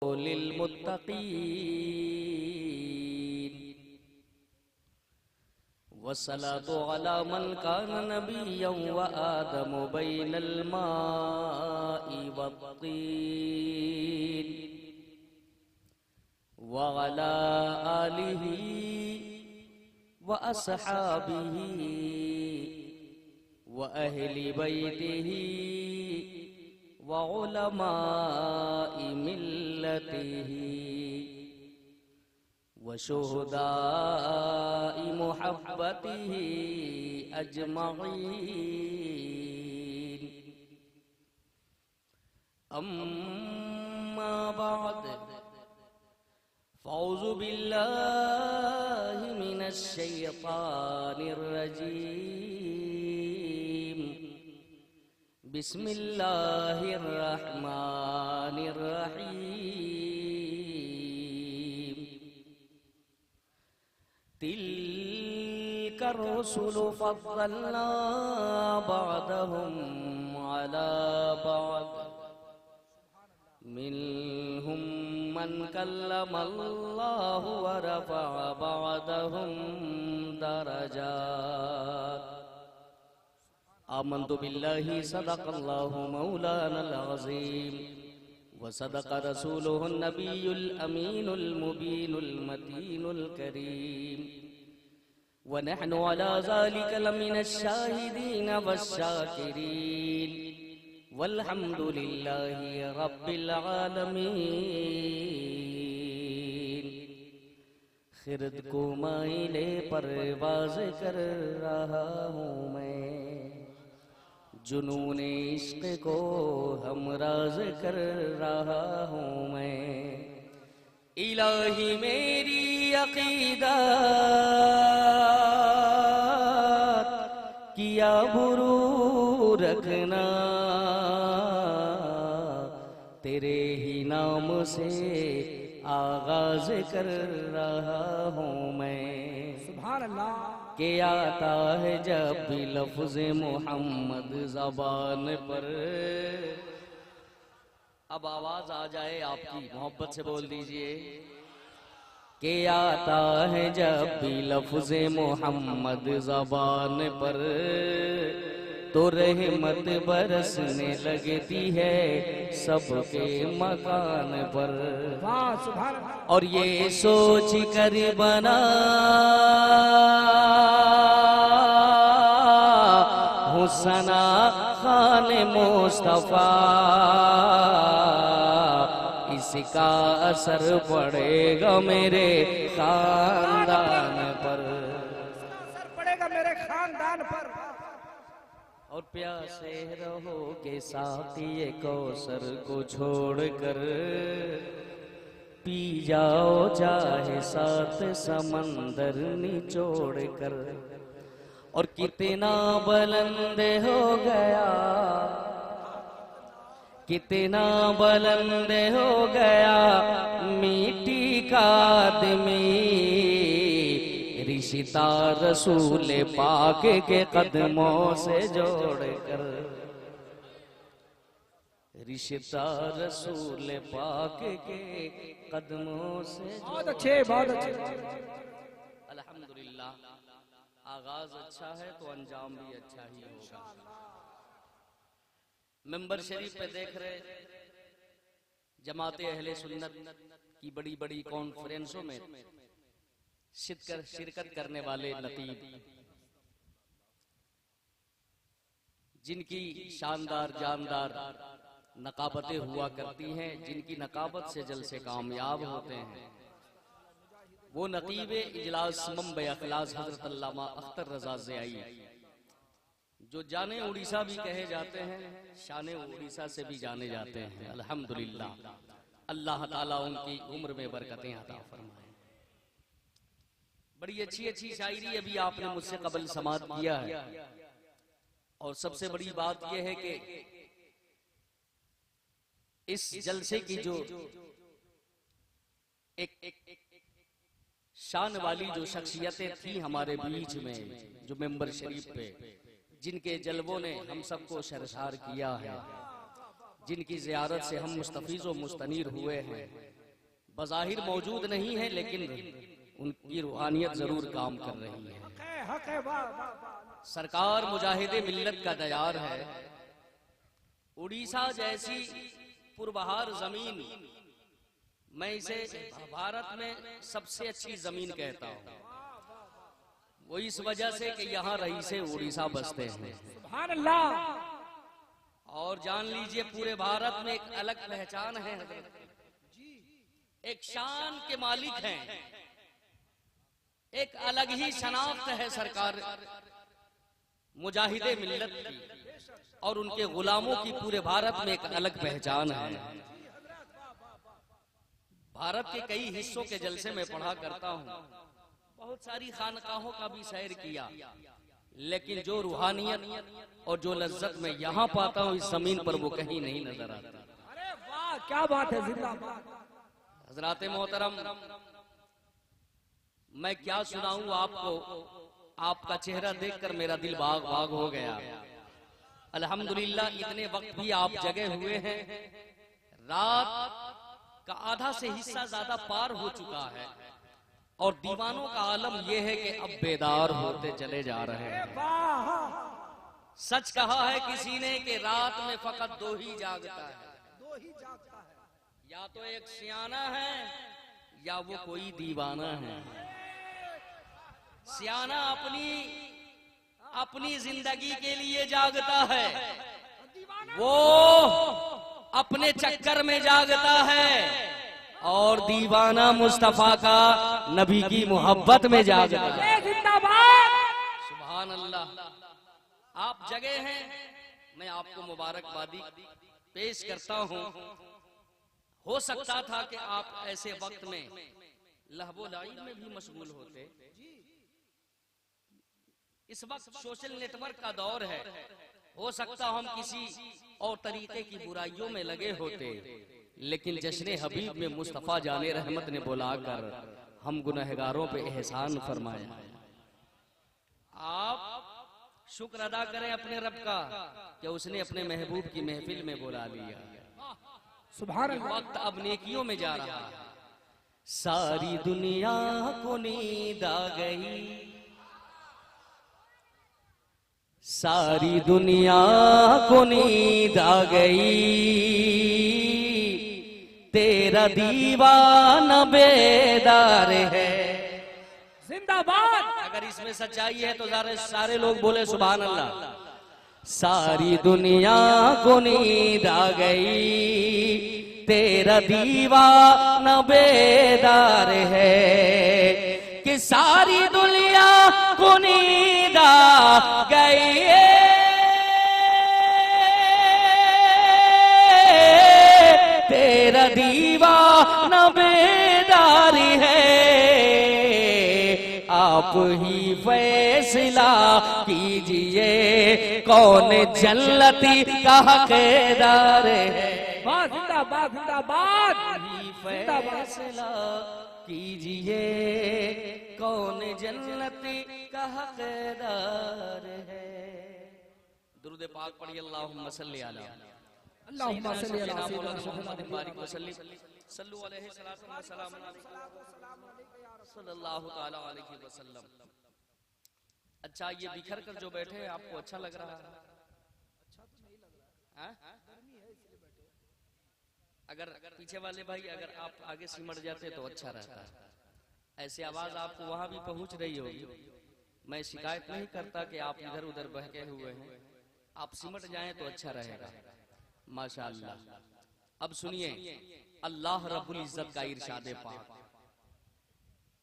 लिल्मुत्तकीन वस्सलातु अला मन कान नबिय्यन व आदम बैनल माइ वत्तीन व अला आलिहि व अस्हाबिहि व अहली बैतिहि व उलमाइ मिल्लतिहि व शुहदाइ मुहब्बतिहि अजमईन। अम्मा बाद फ़ौज़ु बिल्लाहि मिनश शैतानिर रजीम। बिस्मिल्लाहिर रहमानिर रहीम। तिल्कर रुसुलु फ़द्दलना बअदहुम अला बअद मिनहुम मन कल्लमल्लाहु व रफ़अ बअदहुम दरजात। आमन्तु बिल्लाहि सदक़ल्लाहु मौलानल अज़ीम व सदक़ रसूलुहुन नबियुल अमीनुल मुबीनुल मतीनुल करीम व नहनु अला ज़ालिका लमिनश शाहिदीन वश्शाकिरीन वल्हम्दुलिल्लाहि रब्बिल आलमीन। खिरद को माइले परवाज़ कर रहा हूँ मैं, जुनून इश्क को हमराज कर रहा हूँ मैं। इलाही मेरी अक़ीदत किया बुरू रखना, तेरे ही नाम से आगाज कर रहा हूँ मैं। सुभान अल्लाह। के आता है जब भी लफ्ज़ मोहम्मद ज़बान पर। अब आवाज आ जाए आपकी, मोहब्बत से बोल दीजिए। के आता है जब भी लफ्ज़ मोहम्मद ज़बान पर, तो रहमत बरसने लगती है सबके मकान पर। वाह सुभान अल्लाह। और ये सोच कर बना हुसना खान मुस्तफा, इसका असर पड़ेगा मेरे खानदान पर, असर पड़ेगा मेरे खानदान पर। और प्यासे रहोगे साक़िए कौसर को छोड़कर, पी जाओ चाहे सात समंदर निचोड़ कर। और कितना बुलंद हो गया, कितना बुलंद हो गया मिट्टी का आदमी, रिश्ता रसूल पाक के कदमों से जोड़कर। रिश्ता रसूल पाक के कदमों से। बहुत अच्छे, बहुत अच्छे। अल्हम्दुलिल्लाह, आगाज अच्छा है तो अंजाम भी अच्छा ही होगा। मेंबर शरीफ पे देख रहे जमाते अहले सुन्नत की बड़ी बड़ी कॉन्फ्रेंसों में शिरकत करने वाले नकीब, जिनकी शानदार जानदार नकाबतें हुआ करती हैं, जिनकी नकाबत से जलसे कामयाब होते हैं, वो नकीब इजलास मंबे अखलास हजरत अल्लामा अख्तर रजा ज़ियाई, जो जाने उड़ीसा भी कहे जाते हैं, शाने उड़ीसा से भी जाने जाते हैं। अल्हम्दुलिल्लाह, अल्लाह ताला उनकी उम्र में बरकतें अता फरमाए। बड़ी अच्छी अच्छी शायरी अभी आपने मुझसे कबल समात किया है। और सबसे बड़ी बात यह है कि इस जलसे की जो एक शान वाली जो शख्सियतें थी हमारे बीच में, जो मेंबर शरीफ पे जिनके जलवों ने हम सबको शर्मसार किया है, जिनकी ज़ियारत से हम मुस्तफीज़ व मुस्तनीर हुए हैं, बज़ाहिर मौजूद नहीं है लेकिन उनकी रूहानियत जरूर काम कर रही है। हक है, वाह वाह वाह। सरकार मुजाहिदे मिल्लत का दयार है। उड़ीसा जैसी पुरबहार जमीन, मैं इसे भारत में सबसे अच्छी जमीन कहता हूँ, वो इस वजह से कि यहाँ रईसे उड़ीसा बसते हैं। सुभान अल्लाह। और जान लीजिए पूरे भारत में एक अलग पहचान है, एक शान के मालिक हैं, एक अलग ही शनाख्त है सरकार मुजाहिदे मिल्लत की, और उनके गुलामों की पूरे भारत में एक अलग पहचान है। भारत के कई हिस्सों के जलसे में पढ़ा करता हूँ, बहुत सारी खानकाहों का भी सैर किया, लेकिन जो रूहानियत और जो लज्जत मैं यहाँ पाता हूँ इस जमीन पर वो कहीं नहीं नजर आता। अरे वाह, क्या बात है, जिंदाबाद। हजरात मोहतरम, मैं क्या सुनाऊं आपको, आपका चेहरा देखकर मेरा दिल बाग बाग हो गया। अल्हम्दुलिल्लाह इतने वक्त भी आप जगे हुए हैं, रात का आधा से हिस्सा ज्यादा पार हो चुका है, और दीवानों का आलम यह है कि अब बेदार होते चले जा रहे हैं। सच कहा है किसी ने कि रात में फकत दो ही जागता है, दो ही जागता है, या तो एक सियाना है या वो कोई दीवाना है। सियाना अपनी जिंदगी के लिए जागता है, वो अपने चक्कर में जागता है, और दीवाना मुस्तफा का नबी की मोहब्बत में जागता है। सुभान अल्लाह। आप जगे हैं, मैं आपको मुबारकबादी पेश करता हूँ। हो सकता था कि आप ऐसे वक्त में लहबो लाइब में भी मशगूल होते। इस वक्त सोशल नेटवर्क का दौर है, हो सकता हम किसी और तरीके की बुराइयों में लगे होते, लेकिन जश्न हबीब में मुस्तफा जाने रहमत ने बुलाकर हम गुनहगारों पे एहसान फरमाया। आप शुक्र अदा करें अपने रब का कि उसने अपने महबूब की महफिल में बुला लिया। सुभान अल्लाह। वक्त अब नेकियों में जा रहा है। सारी दुनिया को नींद आ गई, सारी दुनिया को नींद आ गई, तेरा दीवाना बेदार है। जिंदाबाद। अगर इसमें सच्चाई है तो सारे लोग बोले सुभान अल्लाह। सारी दुनिया को नींद आ गई, तेरा दीवाना बेदार है, कि सारी दुनिया को नींद आ गई, तेरा दीवाना बेदार है, आप ही फैसला कीजिए कौन जन्नती का हकदार है। वाह, जिंदाबाद जिंदाबाद। ही फैसला कीजिए कौन जन्नती का हकदार है। दुरूद पाक पढ़िए, अल्लाहुम्मा सल्ली अला अल्लाहुम्मा सल्ली अला मुहम्मद बारिक वसल्लिम सल्लु अलैहि सलातन व सलाम सल्लल्लाहु तआला अलैहि वसल्लम। अच्छा, ये बिखर कर जो बैठे हैं आपको अच्छा लग रहा है? अच्छा तो नहीं लग रहा है, गर्मी है इसलिए बैठे। अगर पीछे वाले भाई अगर आप आगे सिमट जाते तो अच्छा रहता है। ऐसी आवाज आपको वहां भी पहुंच रही होगी। मैं शिकायत नहीं करता कि आप इधर उधर बहके हुए हैं, आप सिमट जाएं तो अच्छा रहेगा। माशाअल्लाह। अब सुनिए अल्लाह रब्बुल इज्जत का इरशाद पाक।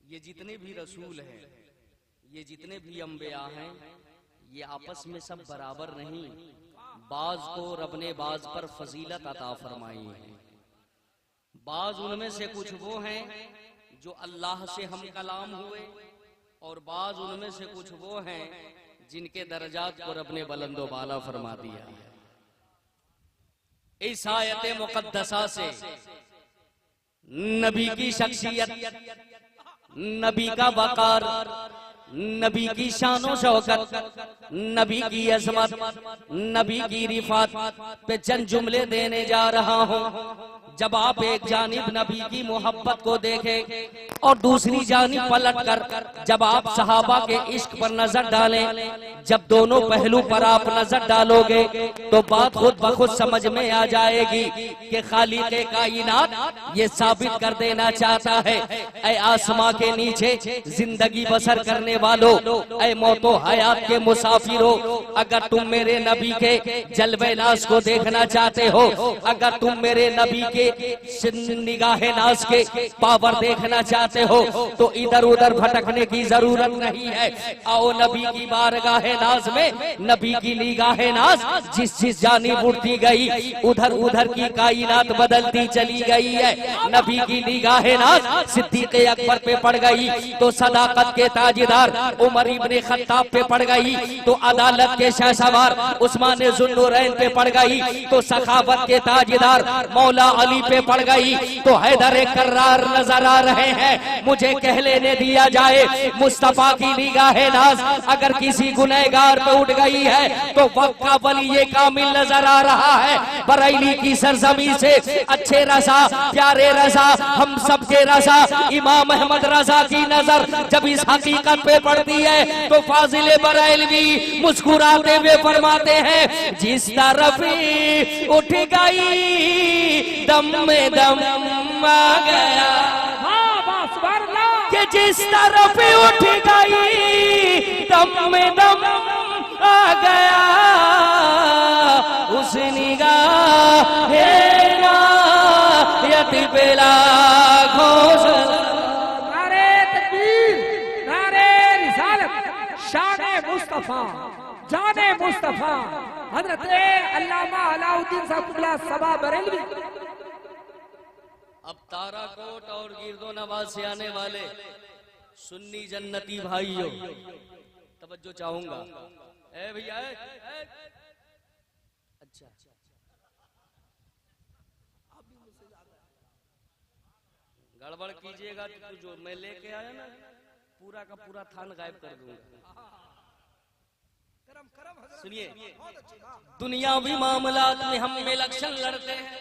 ये जितने भी रसूल हैं, ये जितने भी अंबिया हैं, ये आपस में सब बराबर नहीं। बाज को रब ने बाज पर फजीलत अता फरमाई है। बाज उनमें से कुछ वो हैं जो अल्लाह से हम कलाम हुए, और बाज उनमें से कुछ वो हैं जिनके दर्जात को रब ने बुलंदो बाला फरमा दिया है। इस आयत मुकद्दसा से नबी की शख्सियत, नबी का वकार, नबी की शानो शौकत, नबी की अजमत, नबी की रिफात पे चंद जुमले देने जा रहा हूँ। जब आप एक जानिब नबी की मोहब्बत को देखें और दूसरी जानिब पलट कर जब आप सहाबा के इश्क पर नजर डालें, जब दोनों पहलू पर आप नजर डालोगे तो बात खुद ब खुद समझ में आ जाएगी कि खालिक़े कायनात ये साबित कर देना चाहता है, ऐ आसमां के नीचे जिंदगी बसर करने वालों, ऐ मौतो हयात के मुसाफिरों, अगर तुम मेरे नबी के जलवे नाज को देखना चाहते हो, अगर तुम मेरे नबी के निगाहे नाज के पावर देखना चाहते हो तो इधर उधर भटकने की जरूरत नहीं है। आओ नबी की बारगाहे नाज में, नबी की निगाहे नाज जिस जिस जानिब उड़ती गई उधर उधर की कायनात बदलती चली गई है। नबी की निगाहे नाज सिद्दीक़ अकबर पे पड़ गई तो सदाकत के ताजदार उमर इब्ने खत्ताब पे पड़ गई, तो अदालत के शहसवार उस्मान ज़ुन्नुरैन पे पड़ गई, तो सखावत के ताजदार मौला अली पे पड़ गई, तो हैदर कर्रार नजर आ रहे हैं। मुझे कह लेने दिया जाए, मुस्तफा की निगाहे नाज अगर किसी गुनहगार पे उठ गई है तो वक्त का वली ये कामिल नजर आ रहा है। बरेली की सरजमी से अच्छे रजा, प्यारे रजा, हम सबके रजा, इमाम अहमद रजा की नजर जब इस हकीकत पे पड़ती है तो फाजिले बरेलवी मुस्कुराते हुए फरमाते हैं, जिस तरफ उठ गई दम में दम आ गया, कि जिस तरफ उठ गई दम में दम आ गया, उस निगाहे नायत पे लाखों नारे तकबीर, नारे रिसालत, शाने मुस्तफा, जाने मुस्तफा हजरत अल्लामा अलाउद्दीन साहब कुबला सबा बरेलवी। अब ताराकोट और गिरदो नवाज से आने वाले सुन्नी जन्नती भाइयों, तवज्जो चाहूंगा। ए भैया, अच्छा गड़बड़ कीजिएगा तो जो मैं लेके आया ना पूरा का पूरा थान गायब कर दूंगा। सुनिए, दुनियावी मामलात में हम इलेक्शन लड़ते हैं,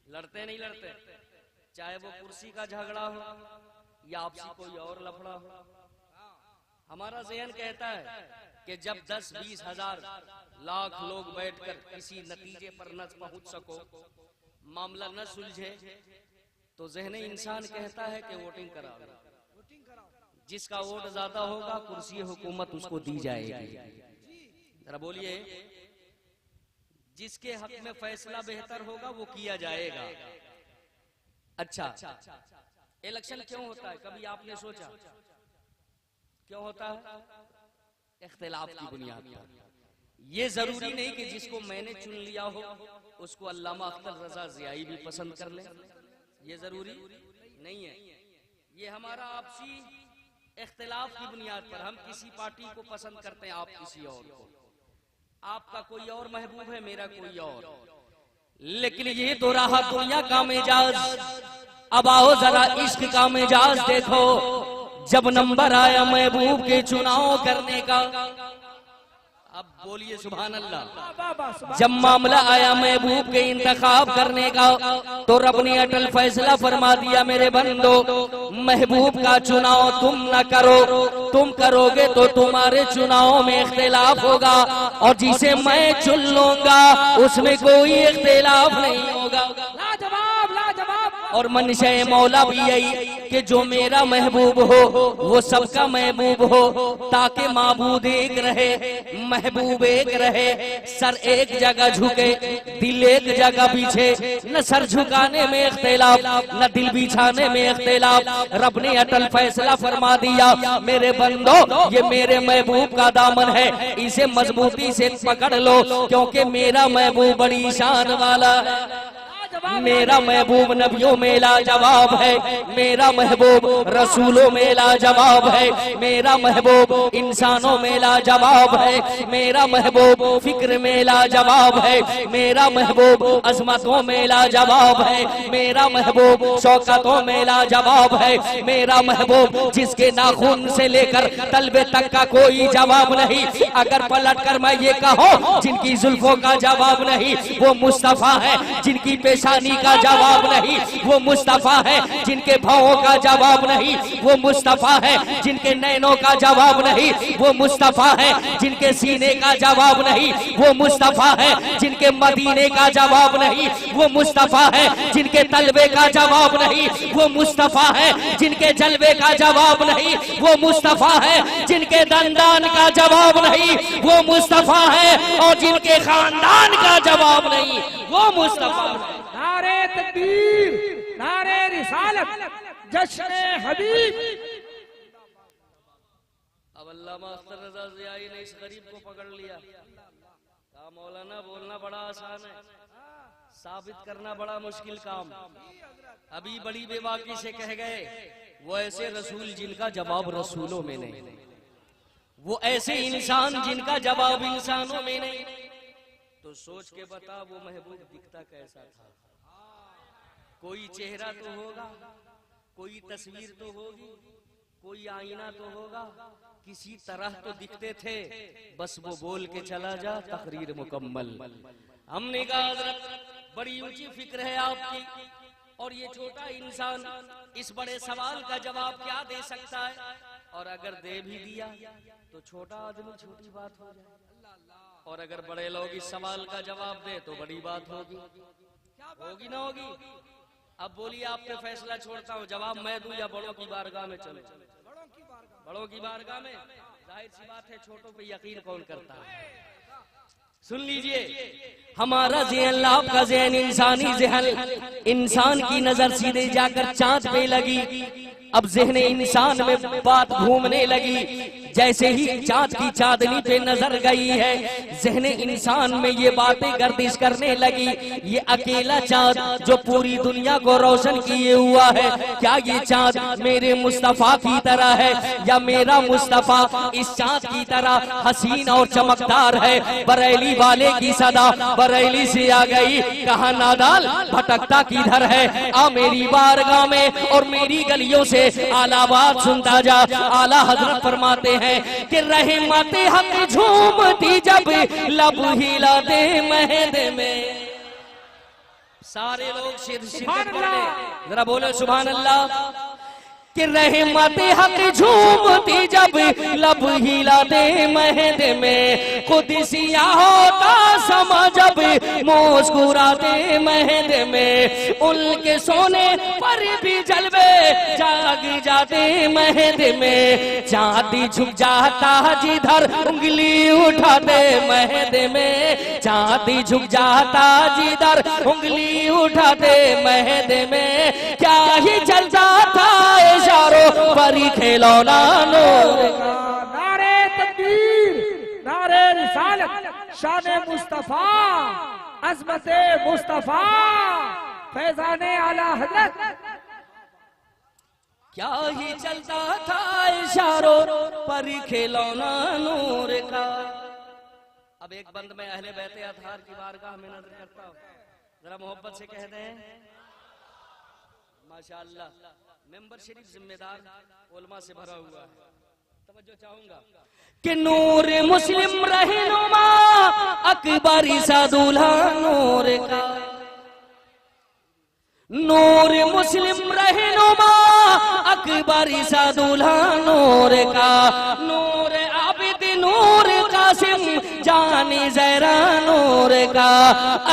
लड़ते नहीं लड़ते, चाहे वो कुर्सी का झगड़ा हो या आपसी कोई और लफड़ा हो। हमारा ज़हन कहता है कि जब 10-20 हजार लाख लोग बैठकर किसी नतीजे पर न पहुंच सको, मामला न सुलझे, तो ज़हन इंसान कहता है कि वोटिंग कराओ, जिसका वोट ज्यादा होगा कुर्सी हुकूमत उसको दी जाएगी। जरा बोलिए, जिसके हक में फैसला बेहतर होगा वो किया जाएगा। अच्छा, इलेक्शन क्यों होता है, कभी आपने सोचा क्यों होता है? इख्तिलाफ की बुनियाद पर। ये जरूरी नहीं कि जिसको मैंने चुन लिया हो उसको अल्लामा अख्तर रजा ज़ियाई भी पसंद कर ले, ये जरूरी नहीं है। ये हमारा आपसी इख्तिलाफ की बुनियाद पर हम किसी पार्टी को पसंद करते हैं, आप किसी और को, आपका कोई और महबूब है, मेरा कोई और, लेकिन ये तो रहा दुनिया का मिजाज। अब आओ जरा इश्क का मिजाज देखो। जब नंबर आया महबूब के चुनाव करने का, अब बोलिए सुभान अल्लाह। जब मामला आया महबूब के इंतखाब करने का तो रब ने अटल फैसला फरमा दिया, मेरे बंदो महबूब का चुनाव तुम न करो, तुम करोगे तो तुम्हारे चुनाव में इख्तिलाफ होगा, और जिसे मैं चुन लूंगा उसमें कोई इख्तिलाफ नहीं होगा। लाजवाब, लाजवाब। और मनशे मौला भी यही कि जो मेरा महबूब हो वो सबका महबूब हो, ताकि माबूद एक रहे, महबूब एक रहे, सर एक जगह झुके, दिल एक जगह पीछे, न सर झुकाने में इख्तिलाफ न दिल बिछाने में इख्तिलाफ। रब ने अटल फैसला फरमा दिया, मेरे बंदो ये मेरे महबूब का दामन है, इसे मजबूती से पकड़ लो, क्योंकि मेरा महबूब बड़ी शान वाला। मेरा महबूब नबियों में लाजवाब है, मेरा महबूब रसूलों में लाजवाब है, मेरा महबूब इंसानों में लाजवाब है, मेरा महबूब फिक्र में लाजवाब है, मेरा महबूब अजमतों में लाजवाब है, मेरा महबूब शौकतों में लाजवाब है, मेरा महबूब जिसके नाखून से लेकर तलबे तक का कोई जवाब नहीं। अगर पलट कर मैं ये कहूँ जिनकी जुल्फों का जवाब नहीं वो मुस्तफा है, जिनकी पेशानी का जवाब नहीं वो मुस्तफा है, जिनके भावों का जवाब नहीं वो मुस्तफा है, जिनके नैनों का जवाब नहीं वो मुस्तफा है, जिनके सीने का जवाब नहीं वो मुस्तफा है, जिनके मदीने का जवाब नहीं वो मुस्तफा है, जिनके तलबे का जवाब नहीं वो मुस्तफा है, जिनके जलवे का जवाब नहीं वो मुस्तफा है, जिनके दंदान का जवाब नहीं वो मुस्तफा है, और जिनके खानदान का जवाब नहीं वो मुस्तफा है। नारे तकबीर, नारे रिसालत, जश्न हबीब। अब अल्लामा अख्तर रज़ा ज़ियाई ने इस गरीब को पकड़ लिया, कहा मौलाना बोलना बड़ा आसान है, साबित करना बड़ा मुश्किल काम। अभी बड़ी बेबाकी से कह गए वो ऐसे रसूल जिनका जवाब रसूलों में नहीं, वो ऐसे इंसान जिनका जवाब इंसानों में नहीं। तो सोच के बता वो महबूब दिखता कैसा था? कोई चेहरा तो होगा, कोई तस्वीर तो होगी, कोई आईना तो होगा, किसी तरह तो दिखते थे, बस वो बोल के चला जा तकरीर मुकम्मल। हमने कहा हज़रत बड़ी ऊंची फिक्र है आपकी, और ये छोटा इंसान इस बड़े सवाल का जवाब क्या दे सकता है? और अगर दे भी दिया तो छोटा आदमी छोटी बात हो जाए, और अगर बड़े लोग इस सवाल का जवाब दे तो बड़ी बात होगी। होगी ना होगी? अब बोलिए आप पे फैसला छोड़ता हूँ, जवाब मैं दूं या बड़ों की बारगाह में चलो? बड़ों की बारगाह में। जाहिर सी बात है छोटों पे यकीन कौन करता है? सुन लीजिए, हमारा ज़हन आपका ज़हन इंसानी ज़हन, इंसान की नजर सीधे जाकर चांद पे लगी। अब ज़हन इंसान में बात घूमने लगी, जैसे ही चांद की चांदनी पे नजर गई है ज़हन इंसान में ये बातें गर्दिश करने लगी। ये अकेला चांद जो पूरी दुनिया को रोशन किए हुआ है, क्या ये चांद मेरे मुस्तफा की तरह है या मेरा मुस्तफा इस चांद की तरह हसीन और चमकदार है? बरेली वाले की सदा बरेली से आ गई, कहा नादाल भटकता किधर है? आ मेरी बारगाह में और मेरी गलियों से आला बात सुनता जा। आला हजरत फरमाते हैं कि रहमत हक झूमती जब लब हिला दे महद में। सारे लोग शिरकत कर ले, जरा बोले सुभान अल्लाह। कि रहमत हक झूमती जब लब हिला दे महद में, कुदसिया होता समा जब मुस्कुराते महद में, उनके सोने पर भी जलवे जाग जाते महद में, चांदी झुक जाता जिधर उंगली उठाते महद में, चांदी झुक जाता जिधर उंगली उठाते महद में, क्या ही जलता था इशारों पर खिलौना नूर। नारे तकबीर, नारे रिसालत, शान मुस्तफा, अज़मत मुस्तफा, फैज़ाने आला हज़रत। क्या ही चलता था इशारों पर खिलौना नूर का। अब एक बंद में अहले बैते अतहार की बारगाह में नजर करता हूँ, जरा मोहब्बत से कह दें माशाअल्लाह। मेंबर शरीफ जिम्मेदार उलमा से भरा हुआ है, तवज्जो चाहूंगा कि नूर मुस्लिम रहनुमा अकबरी सा दूल्हा नूर का, नूर मुस्लिम रहनुमा अकबरी सा दूल्हा नूर का, नूर आबिद नूर कासिम जानी जहरा नूर का,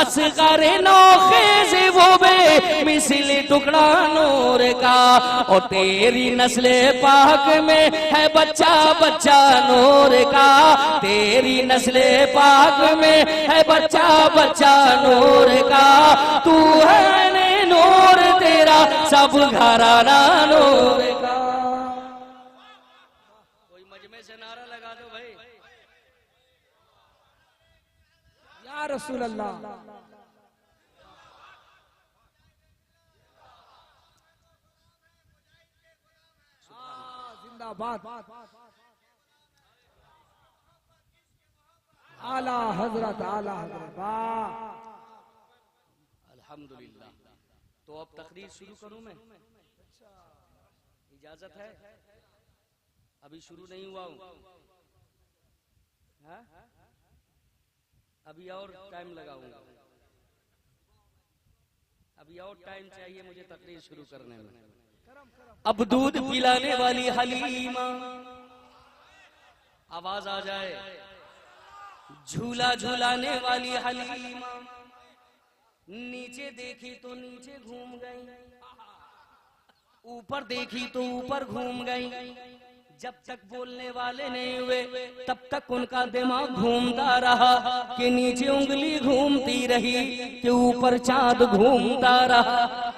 असगर नौखेज़ वो बे मिसल टुकड़ा नूर का, और तेरी नस्ल पाक में है बच्चा बच्चा नूर का, तेरी नस्ल पाक में है बच्चा बच्चा नूर का, तू है ने नूर तेरा सब घराना नूर का। कोई मजमे से नारा लगा दो भाई, या रसूल अल्लाह। क्या बात, आला हजरत, आला हजरत, वाह। अल्हम्दुलिल्लाह। तो अब तकरीर शुरू करूं मैं, इजाजत है? अभी शुरू नहीं हुआ हूं, हाँ? अभी और टाइम लगाऊंगा, अभी और टाइम चाहिए मुझे तकरीर शुरू करने में। अब दूध पिलाने वाली हलीमा, आवाज आ जाए, झूला झूलाने वाली हलीमा, नीचे देखी तो नीचे घूम गई, ऊपर देखी तो ऊपर घूम गई। जब तक बोलने वाले नहीं हुए तब तक उनका दिमाग घूमता रहा कि नीचे उंगली घूमती रही कि ऊपर चांद घूमता रहा।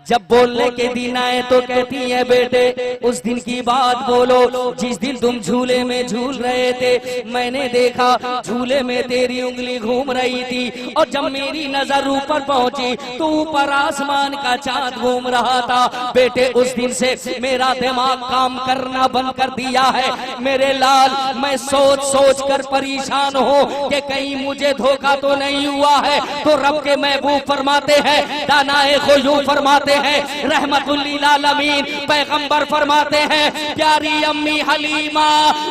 जब बोलने के दिन आए तो कहती है बेटे उस दिन की बात बोलो जिस दिन तुम झूले में झूल रहे थे, मैंने देखा झूले में तेरी उंगली घूम रही थी और जब मेरी नजर ऊपर पहुंची तो ऊपर आसमान का चांद घूम रहा था। बेटे उस दिन से मेरा दिमाग काम करना बंद कर दिया है मेरे लाल। मैं सोच सोच कर परेशान हूँ कि कहीं मुझे धोखा तो नहीं हुआ है। तो रब के महबूब फरमाते हैं, दानाए खुशू फरमाते हैं, रहमतुल्लिल आलमीन पैगंबर फरमाते हैं, प्यारी अम्मी हलीमा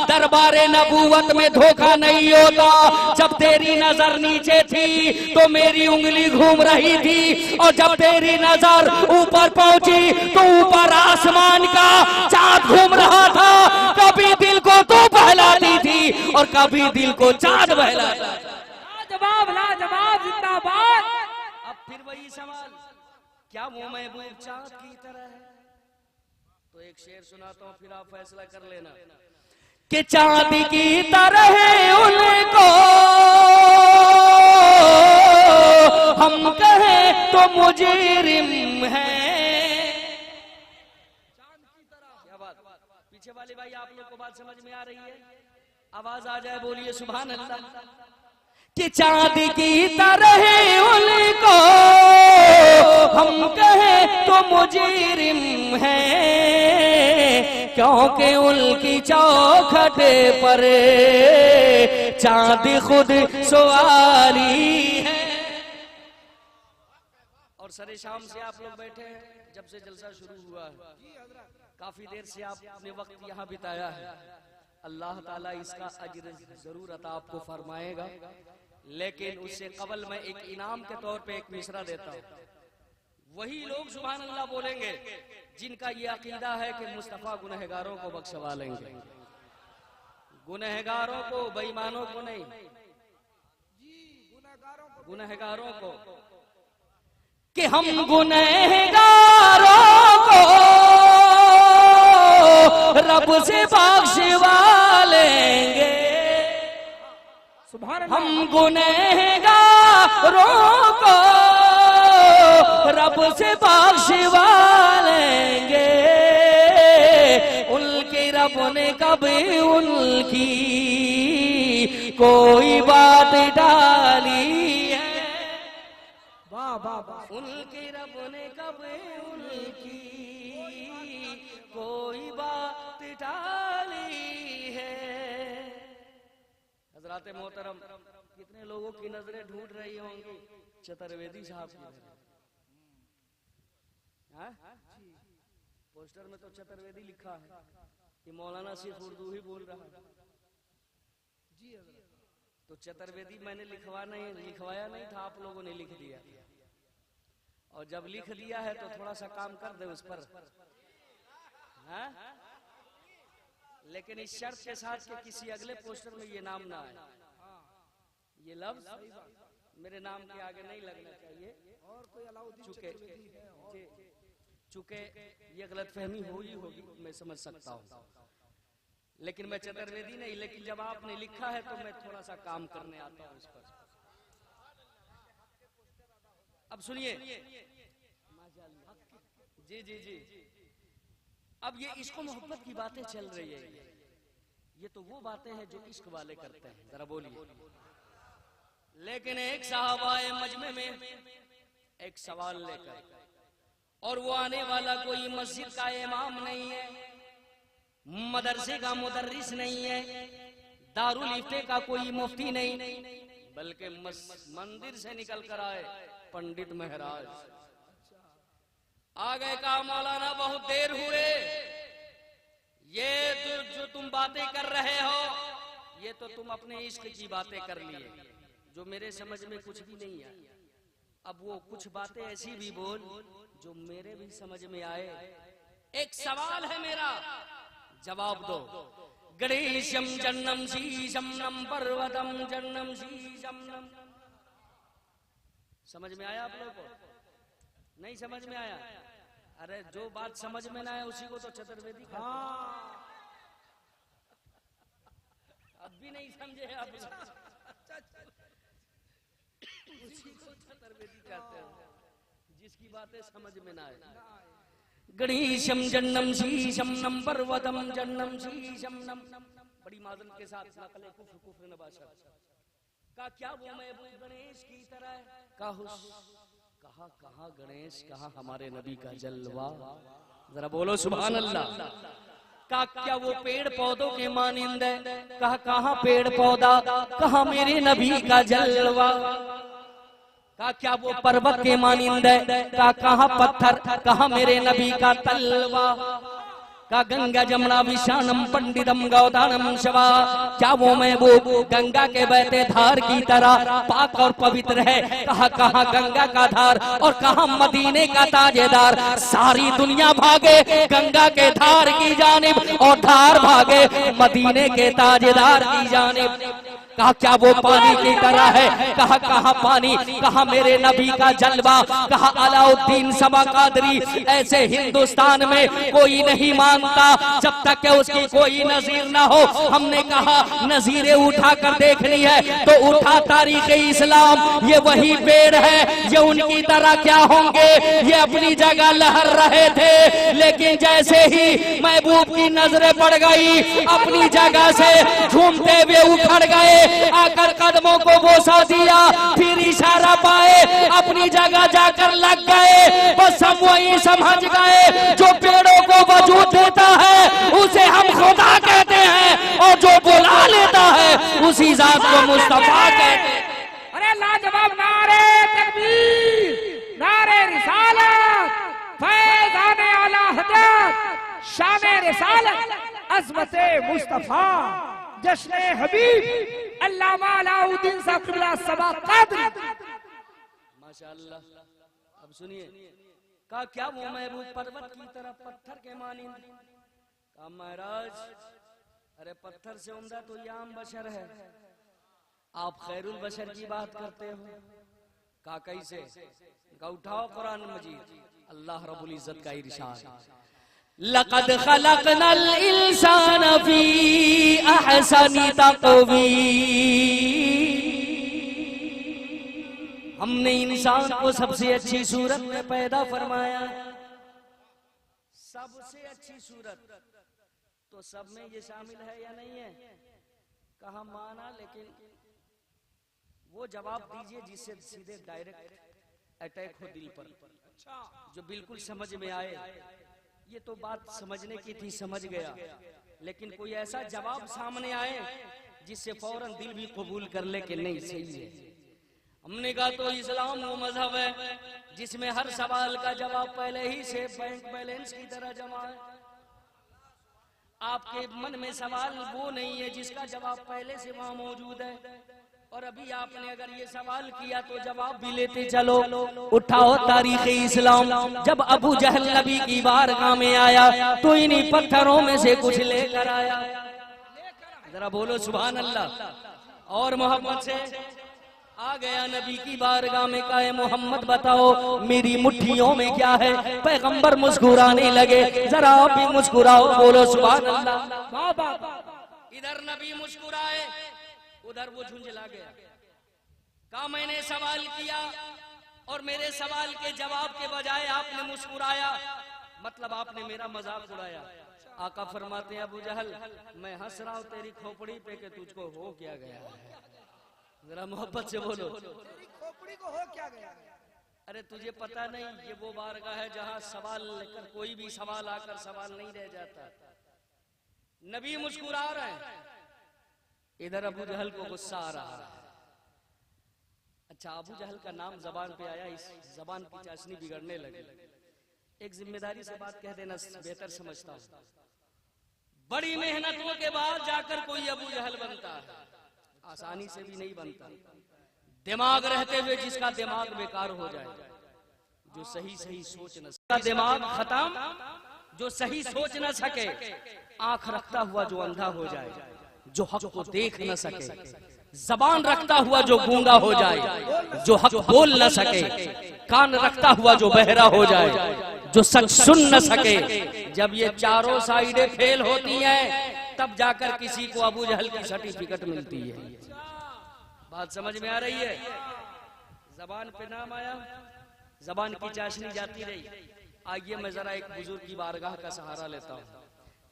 दरबारे नबूवत में धोखा नहीं होता। जब तेरी नजर नीचे थी तो मेरी उंगली घूम रही थी और जब तेरी नजर ऊपर पहुंची तो ऊपर आसमान का चांद घूम रहा था। कभी दिल को तू बहलाती थी और कभी दिल को चांद बहलाता। लाजवाब, लाजवाब, जिंदाबाद। अब फिर वही सवाल, क्या वो महबूब चांद की तरह है? तो एक शेर सुनाता हूँ फिर आप फैसला कर लेना कि चांद की तरह उनको हम कहें तो मुजरिम है। क्या बात, पीछे वाले भाई आप लोग को बात समझ में आ रही है? आवाज आ जाए, बोलिए सुभान अल्लाह। कि चांद की तरह उनको हम कहें तो मुजरिम है, क्योंकि उनकी चौखट पर चांद खुद सवारी है। और सरे शाम से आप लोग बैठे हैं, जब से जलसा शुरू हुआ है काफी देर से आपने वक्त यहाँ बिताया है। अल्लाह ताला इसका अज्र जरूर अता आपको फरमाएगा, लेकिन उससे कबल मैं एक इनाम के तौर पे एक मिसरा देता हूँ। वही लोग सुभान अल्लाह बोलेंगे जिनका ये अकीदा है कि मुस्तफा गुनहगारों को बख्शवा लेंगे, गुनहगारों को, बेईमानों को नहीं, गुनहगारों को, कि हम गुनहगारों को रब से बख्शवा लेंगे। हम गुनहगारों को रब से बख्शवा लेंगे। उनके रब ने कभी उनकी कोई बात डाली है? वाह वाह वाह। उनके रब ने कभी उनकी कोई बात डाली है? हजरात मोहतरम, कितने लोगों की नजरें ढूंढ रही होंगी चतुर्वेदी साहब की। हाँ? पोस्टर में तो चतुर्वेदी लिखा है कि मौलाना सिर्फ उर्दू ही बोल रहा है। तो चतुर्वेदी मैंने लिखवाया नहीं था, आप लोगों ने लिख दिया। और जब लिख दिया है तो थोड़ा सा काम कर दे उस पर, हाँ? लेकिन इस शर्त के साथ कि किसी अगले पोस्टर में ये नाम ना आए, ये लफ्ज मेरे नाम के आगे नहीं लगना चाहिए। चूंकि ये गलतफहमी हुई होगी, मैं समझ सकता हूँ, लेकिन मैं चतुर्वेदी नहीं। लेकिन जब आपने लिखा है तो मैं थोड़ा सा काम करने आता हूँ इस पर। अब सुनिए जी जी जी, अब ये इश्क मोहब्बत की बातें चल रही है, ये तो वो बातें हैं जो इश्क वाले करते हैं, जरा बोलिए। लेकिन एक साहबाए मजमे में एक सवाल लेकर, और वो आने वाला कोई मस्जिद का इमाम नहीं है, मदरसे का मुदर्रिस नहीं है, दारुल इफ्ते का कोई मुफ्ती नहीं, बल्कि मंदिर से निकल कर आए पंडित महाराज आ गए। कहा मौलाना बहुत देर हुए, ये जो तुम बातें कर रहे हो ये तो तुम अपने इश्क की बातें कर लिए, जो मेरे समझ में कुछ भी नहीं है। अब वो कुछ बातें ऐसी भी बोल जो मेरे भी समझ में आए। एक सवाल है मेरा, जवाब दो। गणेशम जन्नम शीशम नम पर्वतम जन्नम शीशम नम। समझ में आया आप लोगों को? नहीं समझ में आया? अरे जो बात समझ में ना आया उसी को तो चतुर्वेदी कहते हैं। अब भी नहीं समझे आप लोग? उसी को चतुर्वेदी कहते हैं, जिसकी बातें समझ में ना आए। गणेशम जन्नम शीशम नम पर्वतम जन्नम शीशम नम। बड़ी माजन के साथ नकले कुफ्र कुफ्र नबाशा का क्या वो महबूब गणेश की तरह है? कहा कहा गणेश, कहा हमारे नबी का जलवा। जरा बोलो सुभान अल्लाह। का क्या वो पेड़ पौधों के मानिंद है? कहा कहा पेड़ पौधा, कहा मेरे नबी का जलवा। का क्या वो पर्वत के मानिंद है? का कहा पत्थर, कहा मेरे नबी का तलवा। का गंगा जमुना विशानम पंडितम गौदानम शवा। क्या वो महबूब गंगा के बहते धार की तरह पाक और पवित्र है? कहा कहा गंगा का धार, और कहा मदीने का ताजेदार। सारी दुनिया भागे गंगा के धार की जानिब, और धार भागे मदीने के ताजेदार की जानिब। कहा क्या वो पानी की तरह है? कहा कहा पानी, कहा मेरे नबी का जलवा। कहा अलाउद्दीन समा कादरी ऐसे हिंदुस्तान में कोई नहीं मानता जब तक कि उसकी कोई नजीर ना हो। हमने कहा नजीरें उठा कर देखनी है तो उठा तारीख इस्लाम। ये वही पेड़ है, ये उनकी तरह क्या होंगे? ये अपनी जगह लहर रहे थे, लेकिन जैसे ही महबूब की नजरें पड़ गई अपनी जगह से झूमते हुए उखड़ गए, आकर कदमों को बोसा दिया, फिर इशारा पाए अपनी जगह जाकर लग गए। बस हम वही समझ गए, जो पेड़ों को वजूद देता है उसे हम खुदा कहते हैं, और जो बुला लेता है उसी जात को मुस्तफा कहते हैं। अरे लाजवाब नारे तकबीर, नारे रिसालत, फैज़ाने आला हज़रत, शाने रिसालत, अज़मते मुस्तफा, जश्न हबीब अल्लामा अलाउद्दीन साहब क़िबला सबा क़ादरी। माशाअल्लाह। अब सुनिए, कहा क्या वो महबूब पर्वत की तरह पत्थर के मानिंद? कहा महाराज अरे पत्थर से उम्दा तो ये आम बशर है, आप खैरुल बशर की बात करते हो। कहा कैसे? कहा उठाओ कुरान मजीद, अल्लाह रब्बुल इज्जत का इरशाद, लक़द ख़लक़नल इंसान फ़ी अहसनि तक़वीम। हमने इंसान को सबसे अच्छी सूरत में पैदा फरमाया। सबसे अच्छी सूरत तो सब में ये शामिल है या नहीं है? कहा माना, लेकिन वो जवाब दीजिए जिससे सीधे डायरेक्ट अटैक हो दिल पर, जो बिल्कुल समझ में आए। ये तो बात समझने की थी, समझ गया, लेकिन कोई ऐसा जवाब सामने आए जिससे फौरन दिल भी कबूल कर ले कि नहीं सही है। हमने कहा तो इस्लाम वो मजहब है जिसमें हर सवाल का जवाब पहले ही से बैंक बैलेंस की तरह जमा है। आपके मन में सवाल वो नहीं है जिसका जवाब पहले से वहां मौजूद है, और अभी आपने अगर ये सवाल किया तो जवाब भी लेते चलो। उठाओ तारीख इस्लाम, जब अबू जहल नबी की बारगाह में आया तो इन्हीं पत्थरों में से कुछ लेकर आया। जरा बोलो सुभान अल्लाह। और मोहब्बत से आ गया नबी की बारगाह में, कहा मोहम्मद बताओ मेरी मुट्ठियों में क्या है? पैगंबर मुस्कुराने लगे, जरा आप भी मुस्कुराओ, बोलो सुभान अल्लाह। इधर नबी मुस्कुराए, उधर वो झुंझला गया। कहा मैंने सवाल किया और मेरे सवाल के जवाब के बजाय आपने मुस्कुराया, मतलब आपने मेरा मजाक उड़ाया। आका फरमाते हैं अबू जहल मैं हंस रहा हूं तेरी खोपड़ी पे कि तुझको हो क्या गया है? जरा मोहब्बत से बोलो, तेरी खोपड़ी को हो क्या गया? अरे तुझे पता नहीं ये वो बारगाह है जहाँ सवाल लेकर कोई भी सवाल आकर सवाल नहीं रह जाता। नबी मुस्कुरा रहे हैं, इधर अबू जहल को गुस्सा आ रहा है। अच्छा, अबू जहल का नाम जबान पे आया, इस जबान की चाशनी बिगड़ने लगी। एक जिम्मेदारी से बात कह देना बेहतर समझता हूं। बड़ी मेहनतों के बाद जाकर कोई अबू जहल बनता है, आसानी से भी नहीं बनता। दिमाग रहते हुए जिसका दिमाग बेकार हो जाए, जो सही सही सोच न सके, दिमाग खत्म, जो सही सोच न सके, आंख रखता हुआ जो अंधा हो जाए, जो हक को देख न सके, जबान रखता हुआ जो गूंगा हो जाए, जो हक बोल न सके, कान रखता हुआ जो बहरा हो जाए, जो सच सुन न सके। जब ये चारों साइडें फेल होती हैं, तब जाकर किसी को अबू जहल की सर्टिफिकेट मिलती है। बात समझ में आ रही है? जबान पे नाम आया, जबान की चाशनी जाती रही। आइए मैं जरा एक बुजुर्ग की बारगाह का सहारा लेता हूँ,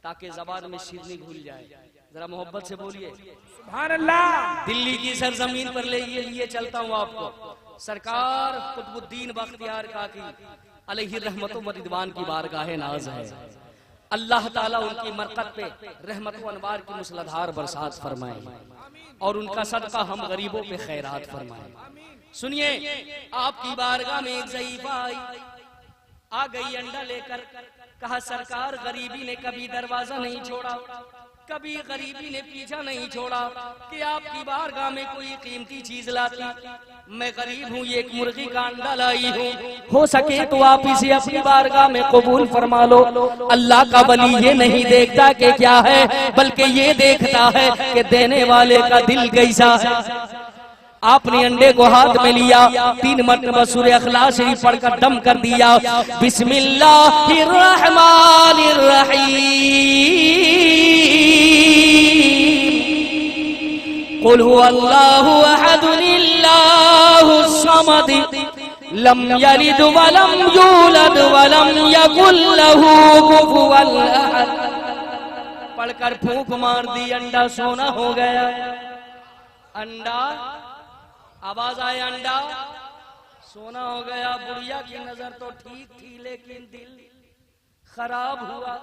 ताकि जबान में शिरनी घुल जाए। जरा मोहब्बत से बोलिए सुभान अल्लाह। दिल्ली की सरजमीन पर ले लिए चलता हूँ आपको। सरकार कुतुबुद्दीन बख्तियार काकी अलैहि रहमत व रिदवान की बारगाह नाज है। अल्लाह ताला उनकी मरकत पे रहमत व अनवार की मुसलधार बरसात फरमाए और उनका सदका हम गरीबों पे खैरात फरमाए। सुनिए, आपकी बारगाह में एक ज़ईफा आई, आ गई अंडा लेकर। कहा सरकार, गरीबी ने कभी दरवाजा नहीं छोड़ा, कभी गरीबी ने पीछा नहीं छोड़ा कि आपकी बारगाह में कोई कीमती चीज लाती। मैं गरीब हूँ, ये एक मुर्गी का अंडा लाई हूँ, हो सके तो आप इसे अपनी बारगाह में कबूल फरमा लो। अल्लाह का वली ये नहीं देखता कि क्या है, बल्कि ये देखता है कि देने वाले का दिल कैसा है। आपने अंडे को हाथ में लिया, 3 मरतबा सूरह इखलास शरीफ पढ़कर दम कर दिया। बिस्मिल्लाहिर रहमानिर रहीम, कुल हुवल्लाहु अहद अल्लाहुस समद लम यलिद व लम यूलद व लम यकुल लहू कुफुवन अहद। पढ़कर फूंक मार दी, अंडा सोना हो गया। अंडा, आवाज आए, अंडा सोना हो गया। बुढ़िया की नजर तो ठीक थी, लेकिन दिल खराब हुआ।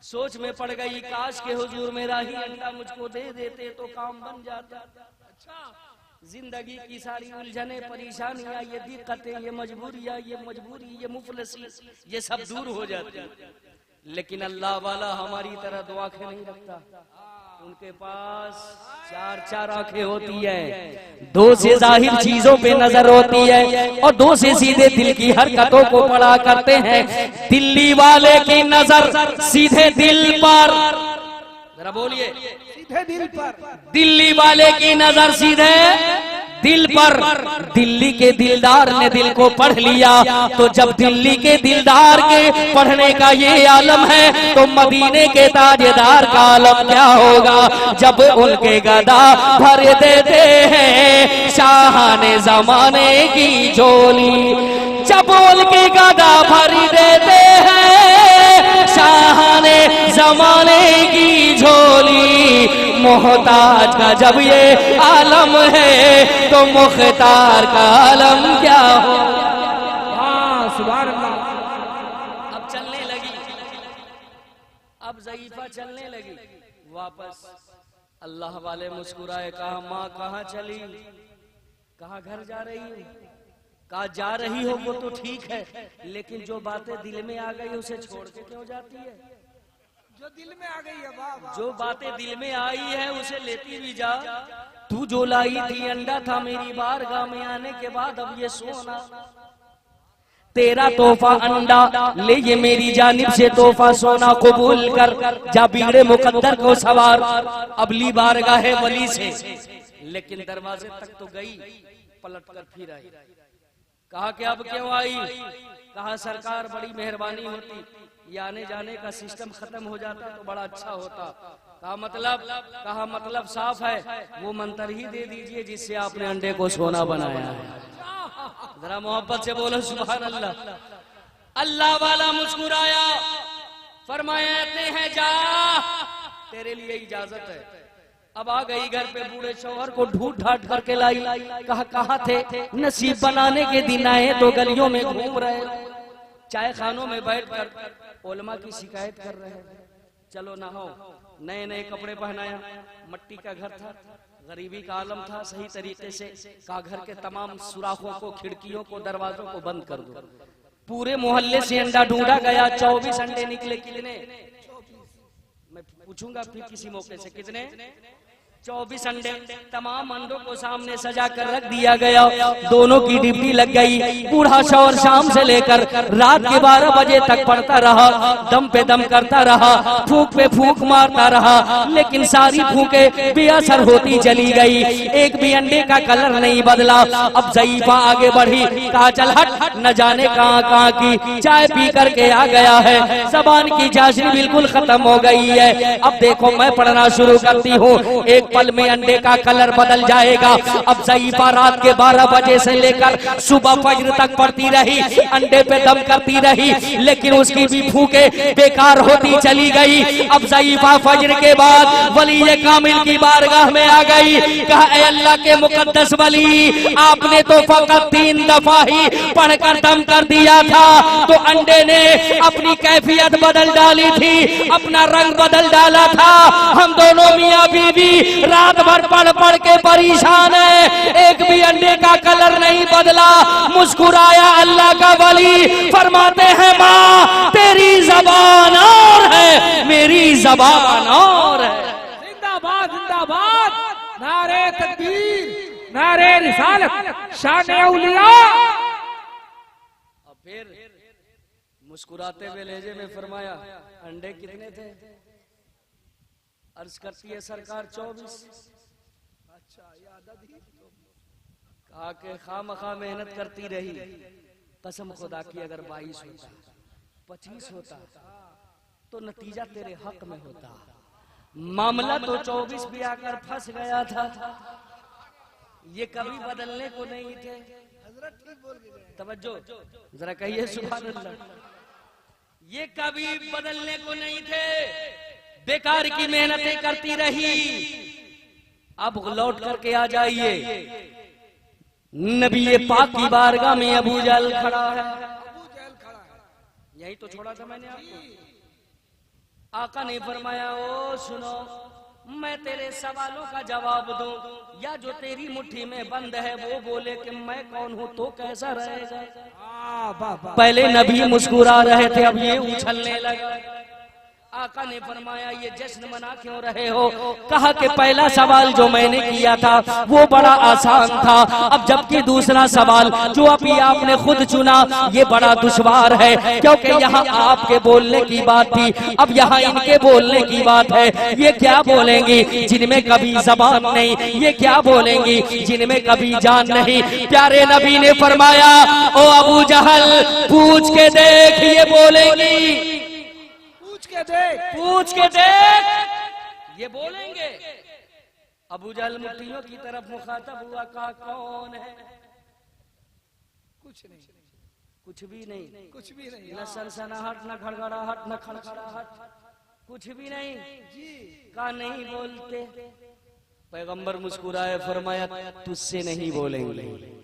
सोच में पड़ गई, काश के हुजूर मेरा ही अंडा मुझको दे देते तो काम बन जाता। जिंदगी की सारी उलझने, परेशानियां, ये दिक्कतें, ये मजबूरियां, ये मजबूरी, ये मुफलसी, ये सब दूर हो जाती। लेकिन अल्लाह वाला हमारी तरह दुआ के नहीं रखता। उनके पास 4 आंखें होती है, 2 से जाहिर चीजों पे नजर होती है और 2 से सीधे दिल की हरकतों को पढ़ा करते हैं। दिल्ली वाले की नजर सीधे दिल पर, जरा बोलिए, सीधे दिल पर। दिल्ली वाले की नजर सीधे दिल पर। दिल्ली के दिलदार ने दिल को पढ़ लिया, तो जब दिल्ली के दिलदार के पढ़ने का ये आलम है, तो मदीने के ताजेदार का आलम क्या होगा। जब उनके गदा भर देते हैं शाहाने जमाने की झोली, जब उनके गदा भर देते हैं शाहाने जमाने की झोली। मोहताज का जब ये आलम है, तो मुख्तार का आलम क्या हो। हाँ, सुभान अल्लाह। अब चलने लगी, अब ज़ईफा चलने लगी वापस। अल्लाह वाले मुस्कुराए, कहा माँ कहाँ चली, कहा घर जा रही हो। कहा जा रही हो वो तो ठीक है, लेकिन जो बातें दिल में आ गई उसे छोड़ के क्यों जाती है। जो दिल में आ गई है, वाह। जो बातें दिल में आई है उसे लेती भी जा। तू जो लाई थी अंडा था मेरी बारगाह में आने के बाद, अब ये सोना तेरा तोहफा अंडा ले, ये मेरी जानिब से तोहफा सोना कबूल कर। जा बिगड़े मुकद्दर को सवार, अब ली बारगाह वली से। लेकिन दरवाजे तक तो गई, पलट कर फिर आई। कहा कि अब क्यों आई। कहा सरकार बड़ी मेहरबानी होती, ये आने जाने का सिस्टम खत्म हो जाता तो बड़ा अच्छा होता। कहा मतलब। कहा मतलब साफ है, वो मंत्र ही दे दीजिए जिससे आपने अंडे को सोना बनाया है। जरा मोहब्बत से बोलो सुभान अल्लाह। अल्लाह वाला मुस्कुराया, फरमाते हैं जा, तेरे लिए इजाजत है। अब आ गई घर पे, बूढ़े शौहर को ढूंढ ढांढ करके लाई। कहा कहाँ थे, नसीब बनाने के दिन आए तो गलियों में घूम रहे, चाय खानों में बैठकर उलमा की शिकायत कर रहे हैं। चलो नहाओ, नए नए कपड़े पहनाया, मट्टी का घर था, गरीबी का आलम था, सही तरीके से कहा घर के तमाम सुराखों को, खिड़कियों को, दरवाजों को बंद कर दो। पूरे मोहल्ले से अंडा ढूंढा गया, 24 अंडे निकले। कितने? मैं पूछूंगा फिर किसी मौके से, कितने? 24 अंडे। तमाम अंडों को सामने सजा कर रख दिया गया, दोनों की ड्यूटी लग गई। बूढ़ा शौर शाम से लेकर रात के 12 बजे तक पड़ता रहा, दम पे दम करता रहा, फूंक पे फूंक मारता रहा, लेकिन सारी फूंके बेअसर होती चली गई, एक भी अंडे का कलर नहीं बदला। अब ज़ईफा आगे बढ़ी, कहा चल हट, न जाने कहाँ कहाँ की चाय पी करके आ गया है, ज़बान की चाशनी बिल्कुल खत्म हो गई है। अब देखो मैं पढ़ना शुरू करती हूँ, एक पल में अंडे का कलर बदल जाएगा। अब ज़ईफा रात के 12 बजे से लेकर सुबह फज्र तक पड़ती रही, अंडे पे दम करती रही, लेकिन उसकी भी फूंके बेकार होती चली गई। अब ज़ईफा फज्र के बाद वली कामिल की बारगाह में आ गई, कहा ऐ अल्लाह के मुकद्दस वली, आपने तो फकत 3 दफा ही पढ़कर दम कर दिया था, तो अंडे ने अपनी कैफियत बदल डाली थी, अपना रंग बदल डाला था। हम दोनों मियाँ बीवी रात भर पढ़ पढ़ के परेशान है, एक भी अंडे का कलर नहीं बदला। मुस्कुराया अल्लाह का वली, फरमाते हैं माँ तेरी जबान और है, मेरी जबान और है। जिंदाबाद जिंदाबाद, नारे तकबीर, नारे रिसालत, शान औलिया। अब फिर मुस्कुराते हुए लहजे में फरमाया अंडे कितने थे? अर्ज करती है सरकार 24। अच्छा याद आती। कहा के खामखा मेहनत करती रही, कसम खुदा की अगर 22 होता, 25 होता तो नतीजा तेरे हक में होता। मामला तो 24 भी आकर फंस गया था, ये कभी बदलने को नहीं थे। हजरत ठीक बोल के गए। तवज्जो जरा कहिए सुभान अल्लाह। ये कभी बदलने को नहीं थे, बेकार की मेहनतें करती रही। अब लौट करके आ जाइए, नबी पाक की बारगाह में अबू जहल खड़ा है। अबू जहल खड़ा है। यही तो छोड़ा था मैंने आपको। आका ने फरमाया ओ सुनो, मैं तेरे सवालों का जवाब दूं या जो तेरी मुट्ठी में बंद है वो बोले कि मैं कौन हूं, तो कैसा रहेगा? पहले नबी मुस्कुरा रहे थे, अब ये उछलने लगा। आका ने फरमाया ये जश्न मना क्यों रहे हो? कहा कि पहला सवाल जो मैंने किया था वो बड़ा आसान था, अब जबकि दूसरा सवाल जो अभी आपने खुद चुना ये बड़ा दुश्वार है, क्योंकि यहाँ आपके बोलने की बात थी, अब यहाँ इनके बोलने की बात है। ये क्या बोलेंगी जिनमें कभी जबान नहीं, ये क्या बोलेंगी जिनमें कभी जान नहीं? प्यारे नबी ने फरमाया ओ अबू जहल पूछ के देख, ये बोलेंगी, पूछ के देख, ये बोलेंगे। अबू जहल मुट्ठियों की तरफ मुखातब हुआ, कहा कौन है? कुछ नहीं, कुछ भी नहीं, कुछ भी नहीं। न सनसनाहट, न खड़खड़ाहट, न खड़खड़ाहट, कुछ भी नहीं जी। कहा नहीं बोलते। पैगंबर मुस्कुराए, फरमाया तुझसे नहीं बोलेंगे,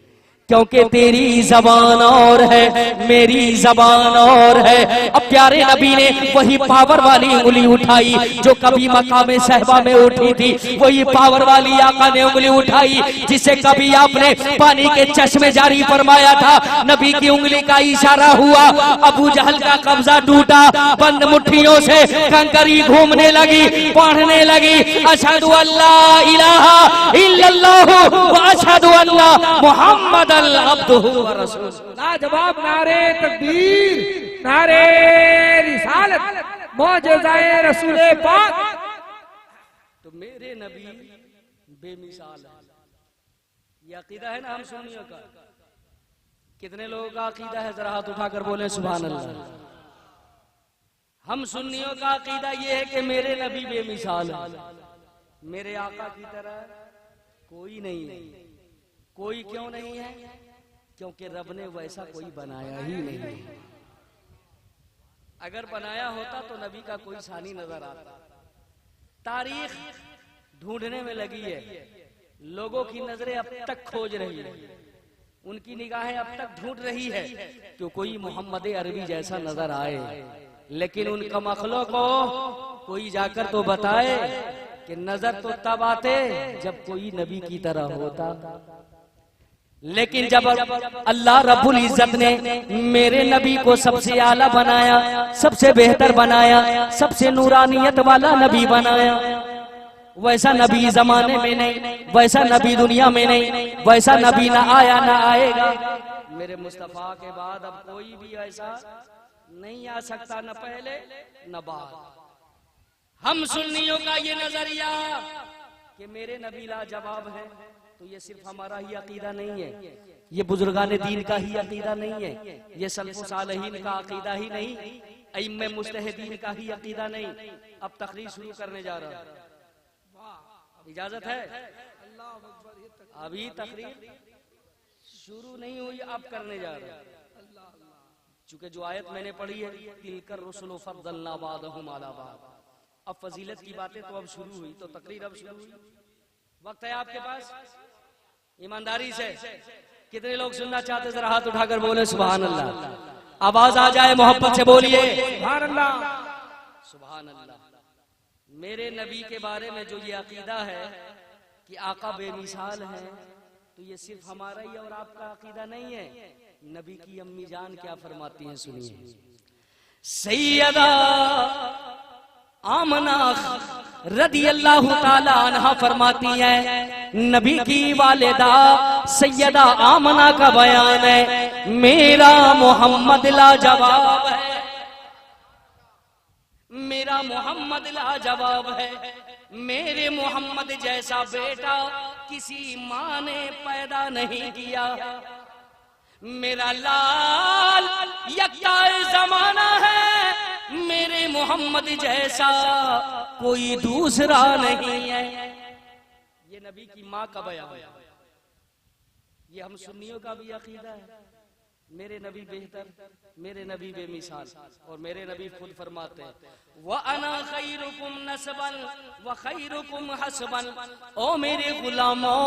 क्योंकि तेरी जबान और है, मेरी जबान और है। अब प्यारे नबी ने वही पावर वाली उंगली उठाई जो कभी मकाम सहबा में उठी थी, वही पावर वाली आका ने उंगली उठाई जिसे कभी आपने पानी के चश्मे जारी फरमाया था। नबी की उंगली का इशारा हुआ, अबू जहल का कब्जा टूटा, बंद मुट्ठियों से कंकरी घूमने लगी, पढ़ने लगी अशहदु अल्ला इलाहा इल्लल्लाहु व अशहदु अन्ना मुहम्मद लाजवाब, नारे तकबीर, नारे रिसालत, मौजज़ाए रसूल पाक। तो मेरे नबी बेमिसाल है, ये अकीदा है ना हम सुन्नियों का। कितने लोगों का अकीदा है? जरा हाथ उठाकर बोले सुभान अल्लाह। हम सुन्नियों का अकीदा ये है कि मेरे नबी बेमिसाल है, मेरे आका की तरह कोई नहीं है। कोई क्यों नहीं है? क्योंकि रब ने वैसा कोई बनाया ही नहीं। अगर बनाया होता तो नबी का कोई सानी नजर आता। तारीख ढूंढने में लगी है, लोगों की नजरें अब तक खोज रही है, उनकी निगाहें अब तक ढूंढ रही है कि कोई मोहम्मद अरबी जैसा नजर आए, लेकिन उनका मखलों को कोई जाकर तो बताए कि नजर तो तब आते जब कोई नबी की तरह होता, लेकिन जब अल्लाह रब्बुल इज्जत ने मेरे नबी को सबसे आला बनाया, सबसे बेहतर बनाया, सबसे नूरानियत वाला नबी बनाया, वैसा नबी जमाने में नहीं, वैसा नबी दुनिया में नहीं, वैसा नबी ना आया ना आएगा। मेरे मुस्तफा के बाद अब कोई भी ऐसा नहीं आ सकता, न पहले न बाद। हम सुन्नियों का ये नजरिया कि मेरे नबी लाजवाब है, तो ये सिर्फ हमारा ही अकीदा नहीं है, ये बुजुर्गान दीन का ही अकीदा नहीं है, ये सल्फ़ो सालिहीन का अकीदा ही नहीं, अइम्मे मुज्तहिदीन का ही अकीदा नहीं। अब तकरीर शुरू करने जा रहा हूं, इजाजत है? अभी तकरीर शुरू नहीं हुई, अब करने जा रहा हूं। चूंकि जो आयत मैंने पढ़ी है, तिलकर रुसुलु फद्दलना बादहुम अला बाद, अब फजीलत की बातें तो अब शुरू हुई, तो तकरीर अब शुरू हुई। वक्त है आपके पास, ईमानदारी से कितने लोग सुनना चाहते, जरा हाथ उठाकर बोले सुभान अल्लाह। आवाज आ जाए, मोहब्बत से बोलिए सुभान अल्लाह, सुभान अल्लाह। मेरे नबी के बारे में जो ये अकीदा है कि आका बेमिसाल है, तो ये सिर्फ हमारा ही और आपका अकीदा नहीं है। नबी की अम्मी जान क्या फरमाती हैं, सुनिए। सैयदा आमना रदियल्लाहु ताला अन्हा फरमाती है, नबी की वालिदा सैयदा आमना का बयान है, मेरा मोहम्मद लाजवाब है, मेरा मोहम्मद लाजवाब है, मेरे मोहम्मद जैसा बेटा किसी माँ ने पैदा नहीं किया, मेरा लाल यक्ता जमाना है, मेरे मोहम्मद जैसा कोई दूसरा नहीं है। ये नबी की माँ का बयान है, ये हम सुन्नियों का भी अकीदा है। मेरे नबी बेहतर, मेरे नबी बेमिसाल, और मेरे नबी खुद फरमाते हैं व अना खैरुकुम नस्बन व खैरुकुम हस्बन। ओ मेरे गुलामों,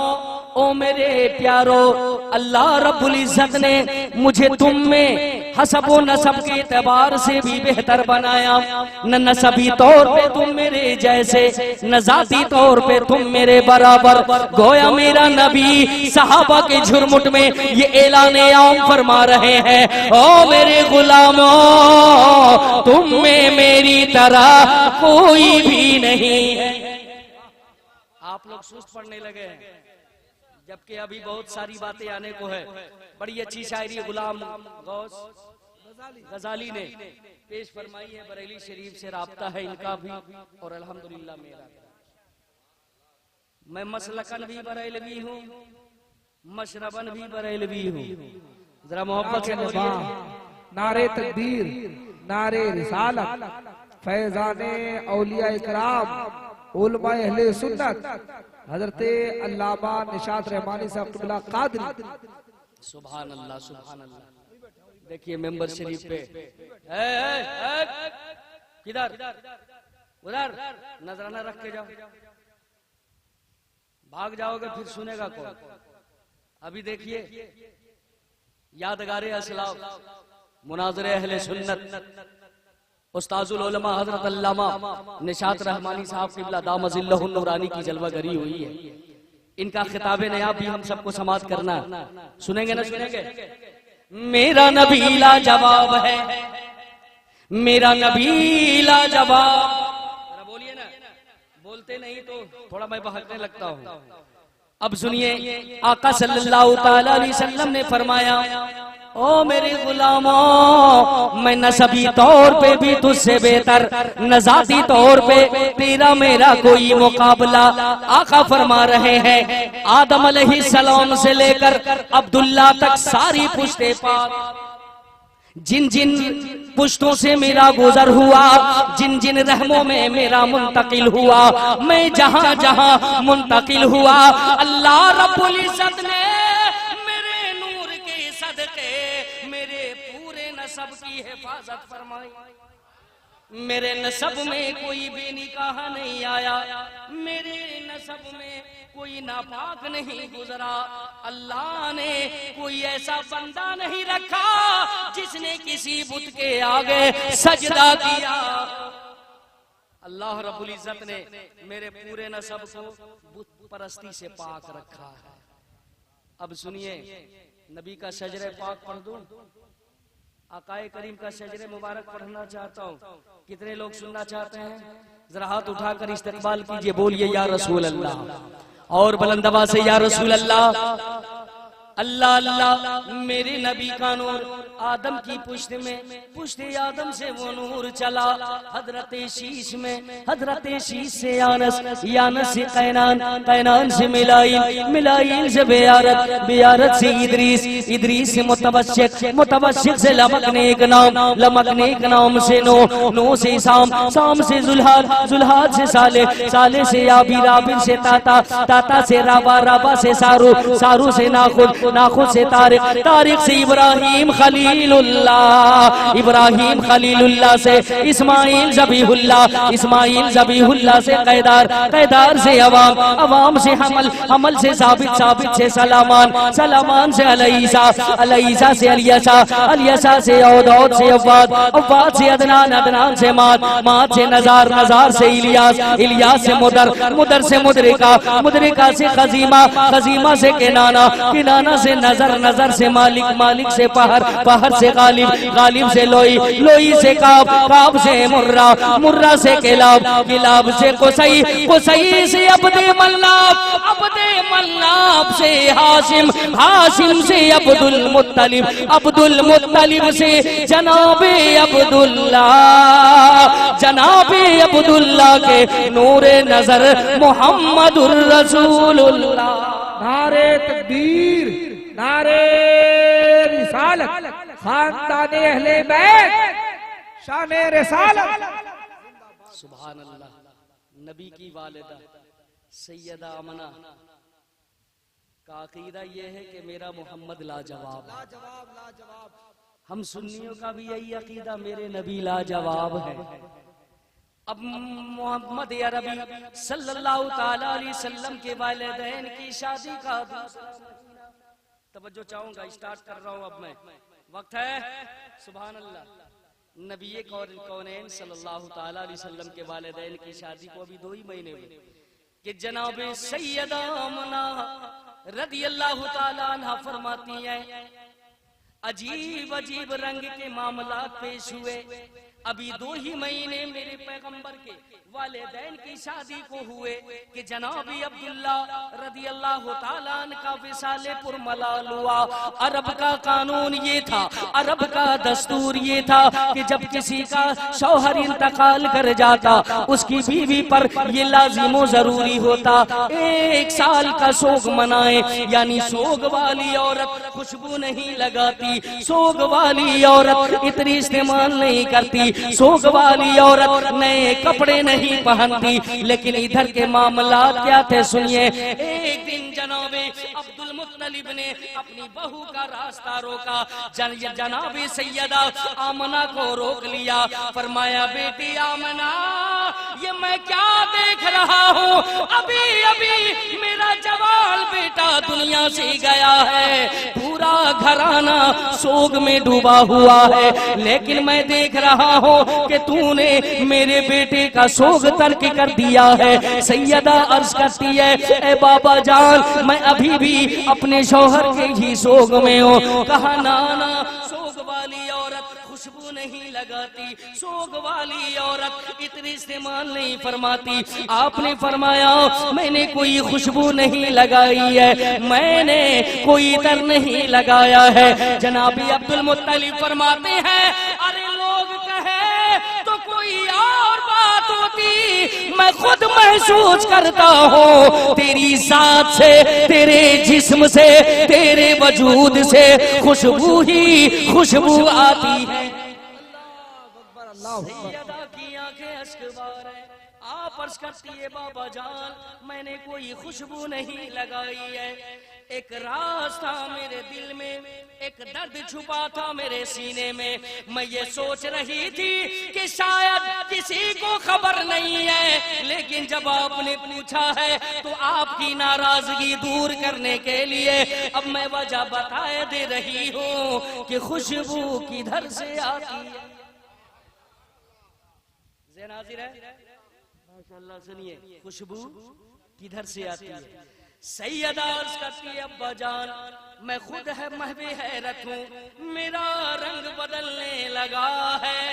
ओ मेरे प्यारो, अल्लाह रब्बुल इज्जत ने मुझे तुम में हसब व नसब के एतबार से भी बेहतर बनाया। न नसबी तौर पे तुम मेरे जैसे, न जाती तौर पे तुम मेरे बराबर। गोया मेरा नबी सहाबा के झुरमुट में ये ऐलान आम फरमा रहे हैं, ओ मेरे गुलामों, तुम में मेरी तरह कोई भी नहीं है। आप लोग सुस्त पढ़ने लगे हैं, जबकि अभी बहुत सारी बातें आने को है। बड़ी अच्छी शायरी गुलाम गौस गजाली ने पेश फरमाई है, बरेली शरीफ से राब्ता है इनका भी, और अल्हम्दुलिल्लाह मेरा। मैं मसलकन भी बरेलवी हूँ, मशरबन भी बरेलवी हूँ। जरा मोहब्बत से बोलिए नारे तकबीर, नारे रिसालत, फैजाने औलिया इकराम, उलमा अहले सुन्नत, हजरत अल्लामा निशात रहमानी साहब क़िबला क़ादरी। सुभान अल्लाह, सुभान अल्लाह। देखिए मेंबर शरीफ पे किधर उधर नजराना रख के जाओ, भाग जाओगे फिर सुनेगा कौन। अभी देखिए यादगारे असलाफ, मुनाज़रे अहले सुन्नत, उस्ताजुल उलमा हजरत अल्लामा निशात रहमानी साहब क़िबला दामजिल्लहु नूरानी की जलवागरी हुई है। इनका खिताब नया भी हम सबको समाप्त करना, सुनेंगे ना सुनेंगे। मेरा नबी लाजवाब है, मेरा नबी लाजवाब। बोलिए ना, बोलते नहीं तो थोड़ा मैं बहकने लगता हूँ। अब सुनिए, आका सल्लल्लाहु ताला अलैहि वसल्लम ने फरमाया, ओ मेरे गुलामों, मैं नसबी तौर पे भी तुझसे बेहतर, न जाती तौर पे तेरा मेरा कोई मुकाबला। आका फरमा रहे हैं, आदम अलैहिस्सलाम से लेकर अब्दुल्ला तक सारी पुश्ते पाक, जिन जिन पुश्तों से मेरा गुजर हुआ, जिन जिन रहमों में मेरा मुंतकिल हुआ, मैं जहां जहां मुंतकिल हुआ, अल्लाह रब्बुल इज्जत ने मेरे नूर के सदके मेरे पूरे नसब की हिफाजत फरमाई। मेरे नसब में कोई बेनिकाह नहीं आया, मेरे नसब में कोई नापाक नहीं गुजरा। अल्लाह ने कोई ऐसा बंदा नहीं रखा जिसने किसी बुत के आगे सजदा किया। अल्लाह रब्बुल इज्जत ने मेरे पूरे नसब को बुत परस्ती से पाक रखा है। अब सुनिए, नबी का शजरे पाक पढ़ दूं? आकाए करीम का शजरे मुबारक पढ़ना चाहता हूँ। कितने लोग सुनना चाहते हैं? जरा हाथ उठाकर इस्तकबाल कीजिए, बोलिए या रसूल अल्लाह। और बुलंदवा से या रसूल अल्लाह। अल्लाह अल्लाह, मेरे नबी का नूर आदम की पुश्त में, पुश्त आदम से वो नूर चला हजरत शीश में, हजरत शीश से यानस, यानस से कैनान, कैनान से मिलाइल, मिलाइल से बेयारत, बेयारत से इदरीस, इदरीस से मुतवस्सिक, मुतवस्सिक से लमकने एक नाम, लमकने एक नाम से नो, नो से साम, साम से जुल्हाद, जुल्हाद से साले, साले से याबी, राबिन से ताता, ताता से राबा, राबा से सारू, सारू से नाखुद, नाखुद से तारिक, तारिक से इब्राहिम खलीलुल्लाह, इब्राहिम खलीलुल्लाह से इस्माइल ज़बीहुल्लाह, इस्माइल ज़बीहुल्लाह से कैदार, कैदार से अवाम, अवाम से हमल, हमल से साबित, साबित से सलामान, सलामान से अलईसा, अलईसा से अलियसा, अलियसा से औद से अव्वाद, अव्वाद से अदनान, अदनान से माद, माद से नजार, नजार से इलियास, इलियास से मुदर, मुदर से मुदरिका, मुदरिका से खजीमा, खजीमा से केनाना, केनाना से नजर, नजर से मालिक, मालिक से पहर, पहर से गालिब, गालिब से लोई, लोई से काब, काब से मुर्रा, मुर्रा से किलाब, किलाब से कुसई, कुसई से अब्दे मल्लाब, अब्दे मल्लाब से हाशिम, हाशिम से अब्दुल मुत्तलिब, अब्दुल मुत्तलिब से जनाबे अब्दुल्ला, जनाबे अब्दुल्ला के नूरे नजर मोहम्मदुर रसूलुल्लाह। नारे तकबीर, नारे रिसालत, खानदाने अहले बैत, शाने रिसालत। सुभान अल्लाह। नबी की वालिदा सैयदा आमना का अकीदा ये है कि मेरा मोहम्मद लाजवाब, लाजवाब, लाजवाब। हम सुन्नियों का भी यही अकीदा, मेरे नबी लाजवाब है। अब मोहम्मद अरबी सल्लल्लाहु ताला अलैहि वसल्लम के वालिदैन की शादी का तवज्जो चाहूंगा, स्टार्ट कर रहा हूं अब मैं, वक्त है। सुभान अल्लाह। नबी कौनैन सल्लल्लाहु ताला अलैहि वसल्लम के वालिदैन की शादी को अभी 2 ही महीने हुए कि जनाब सैयदा आमना रदियल्लाहु ताला अन्हा फरमाती हैं, अजीब अजीब रंग के मामलात पेश हुए। अभी 2 ही महीने मेरे पैगंबर के वालिदैन की शादी को हुए कि जनाबी अब्दुल्ला रदियल्लाहु ताला अन्हु का विसाले पुरमलाल हुआ। अरब का कानून ये था, अरब का दस्तूर ये था कि जब किसी का शौहर इंतकाल कर जाता, उसकी बीवी पर ये लाजिमो जरूरी होता 1 साल का सोग मनाए, यानी सोग वाली औरत खुशबू नहीं लगाती, सोग वाली औरत इतनी इस्तेमाल नहीं करती, सोग वाली औरत नए कपड़े नहीं पहनती। लेकिन इधर के मामला क्या थे सुनिए। एक दिन जनाबे अब्दुल मुत्तलिब ने अपनी बहू का रास्ता रोका, जनाबे सैयदा आमना को रोक लिया। फरमाया, बेटी आमना, ये मैं क्या देख रहा हूँ? अभी अभी मेरा जवान बेटा दुनिया से गया है, पूरा घराना सोग में डूबा हुआ है, लेकिन मैं देख रहा हूँ कि तूने मेरे बेटे का सोग तर्क कर दिया है। सैयदा अर्ज करती है, ए बाबा जान, मैं अभी भी अपने शौहर के ही सोग में हूँ। कहा, नाना, सोग वाली औरत खुशबू नहीं लगाती, सोग वाली औरत इतनी इस्तेमाल नहीं फरमाती। आपने फरमाया, मैंने कोई खुशबू नहीं लगाई है, मैंने कोई इतर नहीं लगाया है। जनाबी अब्दुल मुत्तलिब फरमाते हैं, अरे लोग कहे तो कोई और बात होती, मैं खुद महसूस करता हूँ तेरी जात से, तेरे जिस्म से, तेरे वजूद से खुशबू ही खुशबू आती है। सैयदा की आंखें अश्कबार है। आप अर्ज करती है, बाबा जान, मैंने कोई खुशबू नहीं लगाई है। एक राज था मेरे दिल में, एक दर्द छुपा था मेरे सीने में। मैं ये सोच रही थी कि शायद किसी को खबर नहीं है, लेकिन जब आपने पूछा है तो आपकी नाराजगी दूर करने के लिए अब मैं वजह बताए दे रही हूँ कि खुशबू किधर से आती है। नाज़िर है, माशाअल्लाह सुनिए खुशबू किधर से आती है। सैयदा अर्ज करती है अब्बा जान मैं खुद है महवे हैरत हूँ, मेरा रंग बदलने लगा है,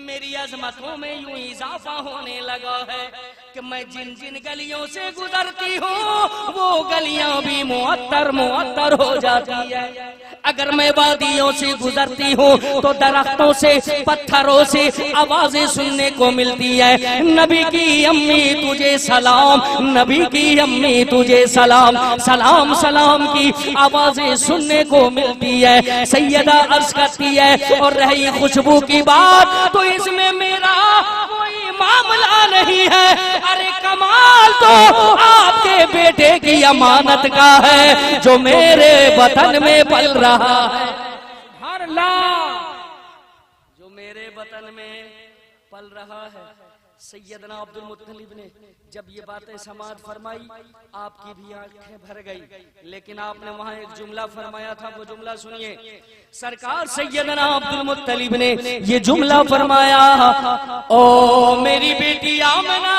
मेरी अजमतों में यूं इजाफा होने लगा है कि मैं जिन जिन गलियों से गुजरती हूँ वो गलियां भी मुअत्तर मुअत्तर हो जाती है। अगर मैं वादियों से गुजरती हूँ तो दरख्तों से पत्थरों से आवाजें सुनने को मिलती है, नबी की अम्मी तुझे सलाम, नबी की अम्मी तुझे सलाम, सलाम सलाम की आवाजें सुनने को मिलती है। सैयदा अर्ज करती है और रही खुशबू की बात तो इसमें मेरा कोई मामला नहीं है, अरे कमाल तो आपके बेटे की अमानत का है जो मेरे वतन में पल रहा है, जो मेरे वतन में पल रहा है। सैयदना अब्दुल मुत्तलिब ने जब ये बातें समाअत फरमाई आपकी भी आंखें भर गई, लेकिन आपने वहां एक जुमला फरमाया था, वो जुमला सुनिए। सरकार सैयदना अब्दुल मुत्तलिब ने ये जुमला फरमाया, ओ मेरी बेटी आमना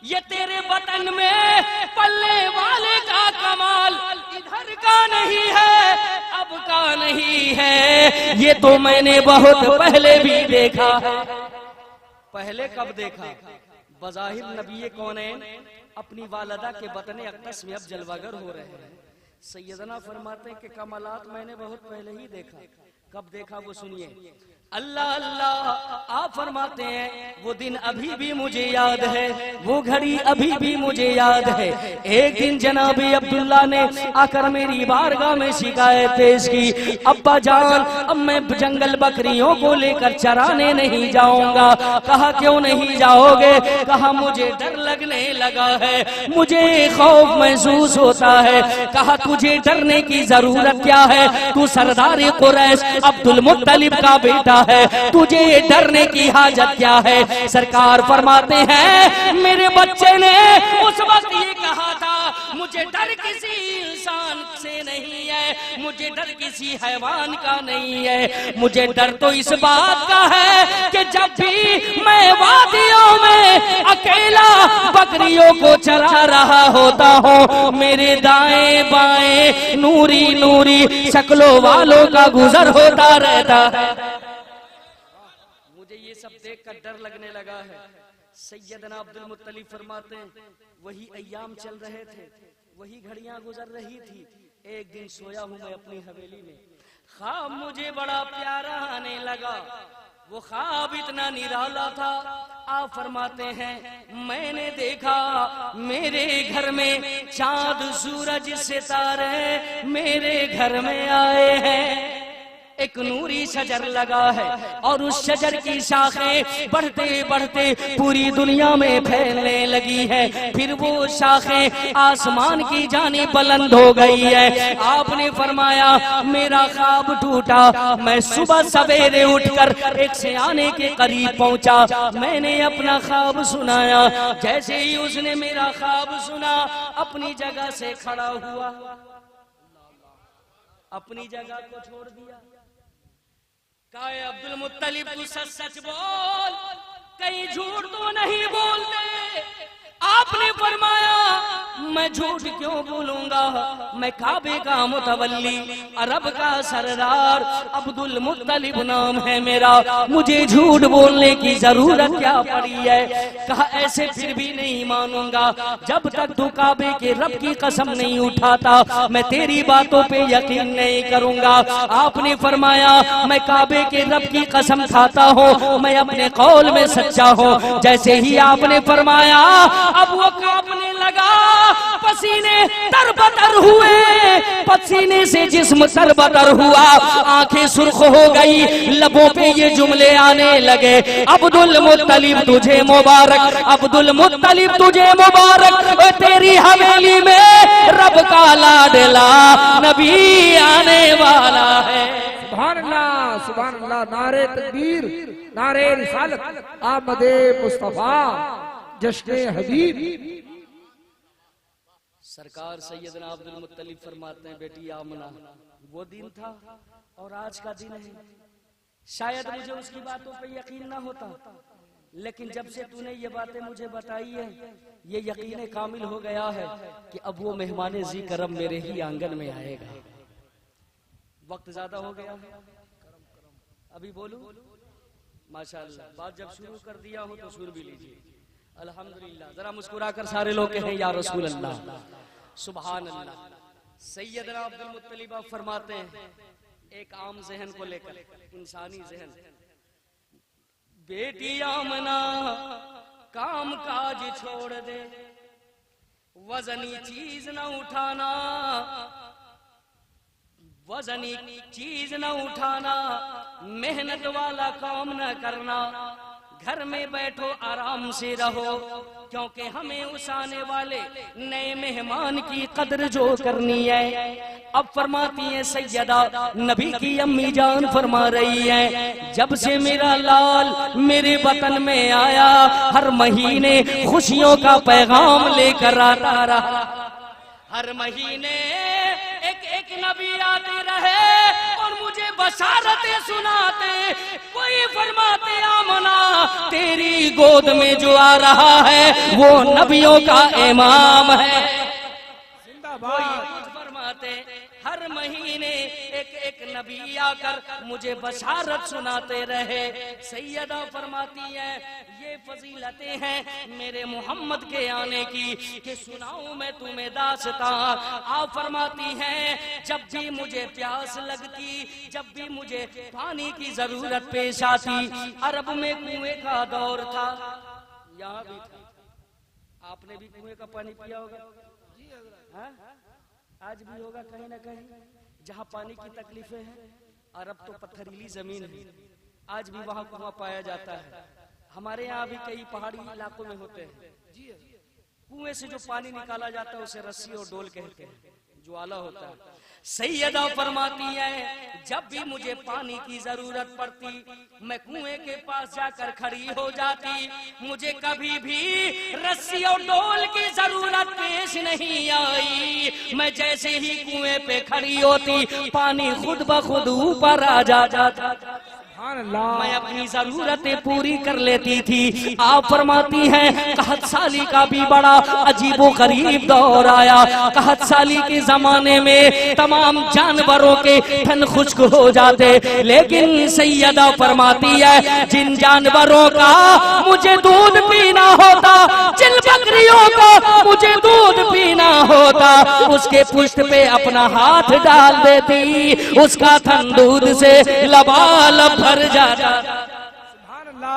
ये तेरे वतन में पलने वाले का कमाल इधर का नहीं है, अब का नहीं है, ये तो मैंने बहुत पहले भी देखा है। पहले कब देखा? बज़ाहिर नबी कौनैन अपनी वालदा के वतन अक़दस में अब जलवागर हो रहे हैं। सैयदना फरमाते हैं कि कमालात मैंने बहुत पहले ही देखा। कब देखा वो सुनिए। अल्लाह अल्लाह आप फरमाते हैं वो दिन अभी भी मुझे याद है, वो घड़ी अभी भी मुझे याद है। एक दिन जनाबी अब्दुल्ला ने आकर मेरी बारगाह में शिकायत पेश की, अब्बा जान अब मैं जंगल बकरियों को लेकर चराने नहीं जाऊंगा। कहा क्यों नहीं जाओगे? कहा मुझे डर लगने लगा है, मुझे खौफ महसूस होता है। कहा तुझे डरने की जरूरत क्या है, तू सरदार कुरैश अब्दुल मुत्तलिब का बेटा है, तुझे डरने की हाजत क्या है? सरकार फरमाते हैं मेरे बच्चे ने उस वक्त ये कहा था मुझे डर किसी इंसान से नहीं है, मुझे डर किसी हैवान का नहीं है, मुझे डर तो इस बात का है कि जब भी मैं वादियों में अकेला बकरियों को चरा रहा होता हूँ मेरे दाएं बाएं नूरी नूरी शक्लों वालों का गुजर होता रहता है। मुझे ये सब देखकर डर लगने लगा है। सैयदना अब्दुल मुत्तलिब फरमाते हैं वही अय्याम चल रहे थे, वही घड़ियां गुजर रही थी। एक दिन सोया हूं मैं अपनी हवेली में, ख्वाब मुझे बड़ा प्यारा आने लगा। वो ख्वाब इतना निराला था, आप फरमाते हैं मैंने देखा मेरे घर में चांद सूरज सितारे मेरे घर में आए हैं। एक नूरी शजर लगा है और उस शजर की शाखें बढ़ते बढ़ते पूरी दुनिया में फैलने लगी है। फिर वो शाखें आसमान की जानिब बुलंद हो गई है। आपने फरमाया मेरा ख्वाब टूटा, मैं सुबह सवेरे उठकर एक सियाने के करीब पहुंचा, मैंने अपना ख्वाब सुनाया। जैसे ही उसने मेरा ख्वाब सुना अपनी जगह से खड़ा हुआ, अपनी जगह को छोड़ दिया। कहा अब्दुल मुत्तलिब तू सच सच बोल, कहीं झूठ तो नहीं बोलते। आपने फरमाया मैं झूठ क्यों बोलूंगा, मैं काबे का मुतवल्ली अरब का सरदार अब्दुल मुत्तलिब नाम है मेरा, मुझे झूठ बोलने की जरूरत क्या पड़ी है। कहा ऐसे फिर भी नहीं मानूंगा जब तक तू काबे के रब की कसम नहीं उठाता, मैं तेरी बातों पे यकीन नहीं करूंगा। आपने फरमाया मैं काबे के रब की कसम खाता हूँ, मैं अपने कौल में सच्चा हूँ। जैसे ही आपने फरमाया अब वो कांपने लगा, पसीने तरबतर हुए, पसीने से जिस्म तरबतर हुआ, आंखें सुर्ख हो गई, लबों पे ये जुमले आने लगे, अब्दुल मुत्तलिब तुझे मुबारक, अब्दुल मुत्तलिब तुझे मुबारक, तेरी हवेली में रब का लाडला नबी आने वाला है। सुभान अल्लाह, सुभान अल्लाह, नारे तकबीर, नारे रिसालत, आमदे मुस्तफा, जश्ने हबीब। सरकार सैयदना अब्दुल मुत्तलिब फरमाते हैं बेटी आमना वो दिन था और आज का दिन है। शायद मुझे उसकी बातों पे यकीन ना होता, लेकिन जब से तूने ये बातें मुझे बताई है, ये यकीन कामिल हो गया है कि अब वो मेहमान जी करम मेरे ही आंगन में आएगा। वक्त ज्यादा हो गया, अभी बोलूं? माशाअल्लाह, बात जब शुरू कर दिया हो तो सुन भी लीजिए। अल्हम्दुलिल्लाह, जरा मुस्कुराकर सारे लोग कहें या रसूल अल्लाह, सुभान अल्लाह। सैयदना अब्दुल मुत्तलिब आप फरमाते हैं, एक आम जहन को लेकर, इंसानी जहन, बेटी आमना काम काज छोड़ दे, वजनी चीज न उठाना, वजनी चीज न उठाना, मेहनत वाला काम न करना, घर में बैठो आराम से रहो, क्योंकि हमें उस आने वाले नए मेहमान की कदर जो करनी है। अब फरमाती है सैयदा नबी की अम्मी जान फरमा रही है, जब से मेरा लाल मेरे वतन में आया, हर महीने खुशियों का पैगाम लेकर आता रहा। हर महीने एक एक नबी आते रहे और मुझे बशारतें सुनाते। कोई फरमाते आमना तेरी गोद में जो आ रहा है वो नबियों का इमाम है। जिंदाबाद। फरमाते हर महीने एक एक नबी आकर मुझे बशारत सुनाते रहे। सैयदा फरमाती है ये फजीलतें हैं मेरे मोहम्मद के आने की कि सुनाऊं मैं तुम्हें दास्तां। आप फरमाती हैं जब भी मुझे प्यास लगती, जब भी मुझे पानी की जरूरत पेश आती, अरब में कुएं का दौर था, यहाँ भी था, आपने भी कुएं का पानी पिया होगा, हाँ? आज भी होगा कहीं ना कहीं जहाँ पानी की तकलीफें हैं। अरब तो पत्थरीली जमीन है, आज भी वहाँ कुआं पाया जाता है। हमारे यहाँ भी कई पहाड़ी इलाकों में होते हैं, कुएं से जो पानी निकाला जाता है उसे रस्सी और डोल कहते हैं, ज्वाला होता है। सैयदा फरमाती है जब भी मुझे पानी की जरूरत पड़ती मैं कुएं के पास जाकर खड़ी हो जाती, मुझे कभी भी रस्सी और डोल की जरूरत पेश नहीं आई। मैं जैसे ही कुएं पे खड़ी होती पानी खुद ब खुद ऊपर आ जाता, मैं अपनी जरूरतें पूरी कर लेती थी। आप फरमाती हैं कहत साली का भी बड़ा अजीबो गरीब दौर आया। कहत साली के जमाने में तमाम जानवरों के थन खुश्क हो जाते, लेकिन सैयदा फरमाती है जिन जानवरों का मुझे दूध पीना होता, जिन बकरियों को मुझे दूध पीना होता, उसके पुष्ट पे अपना हाथ डाल देती, उसका थन दूध से लबालब भर जाता। सुभान अल्लाह।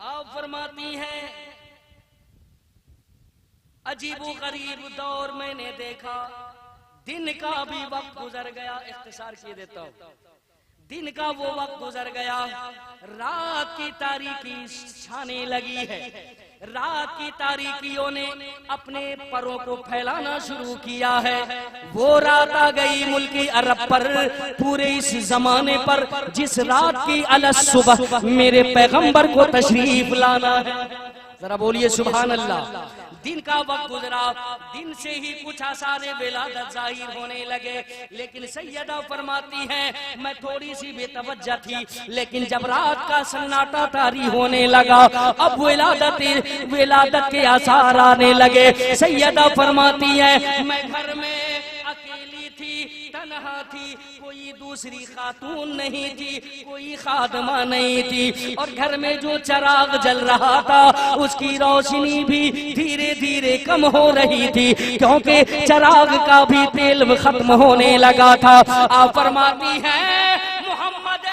आप फरमाती हैं अजीबो गरीब दौर मैंने देखा, दिन का भी वक्त गुजर गया, इख्तिसार किए देता हूं, दिन का वो वक्त गुजर गया, रात की तारीकी छाने लगी है। रात की तारीकियों ने अपने परों को फैलाना शुरू किया है। वो रात आ गई मुल्की अरब पर, पूरे इस जमाने पर जिस रात की अलस सुबह मेरे पैगंबर को तशरीफ लाना है। जरा बोलिए सुभान अल्लाह। दिन का वक्त गुजरा, दिन से ही कुछ आसारे विलादत जाहिर होने लगे, लेकिन सैयदा फरमाती हैं मैं थोड़ी सी बेतवज्जा थी, लेकिन जब रात का सन्नाटा तारी होने लगा अब विलादत के आसार आने लगे। सैयदा फरमाती हैं मैं घर में अकेली थी, तन्हा थी, कोई दूसरी खातून नहीं थी, कोई खादमा नहीं थी, और घर में जो चिराग जल रहा था उसकी रोशनी भी धीरे धीरे कम हो रही थी, क्योंकि चिराग का भी तेल खत्म होने लगा था। आप फरमाती हैं मोहम्मद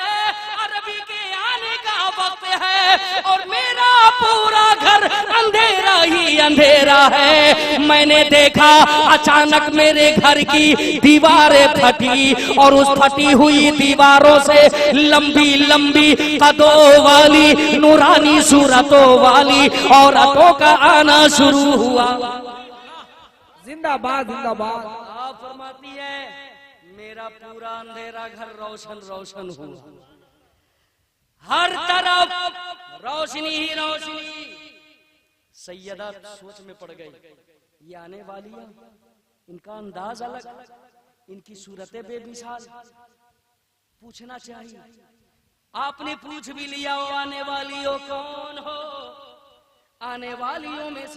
अरबी के आने का वक्त है और मेरा पूरा घर अंधेरा ही अंधेरा है। मैंने देखा अचानक मेरे घर की दीवारें फटी और उस फटी हुई दीवारों से लंबी लंबी कदों वाली नूरानी सूरतों वाली औरतों का आना शुरू हुआ। जिंदाबाद जिंदाबाद। आप फरमाती है मेरा पूरा अंधेरा घर रोशन रोशन हुआ, हर तरफ रोशनी ही रोशनी। सैयदा सोच में पड़ गई, ये आने वाली है, इनका अंदाज अलग, इनकी सूरतें बेमिसाल, पूछना चाहिए। आपने पूछ भी लिया, आने वालियों कौन हो? आने वालियों में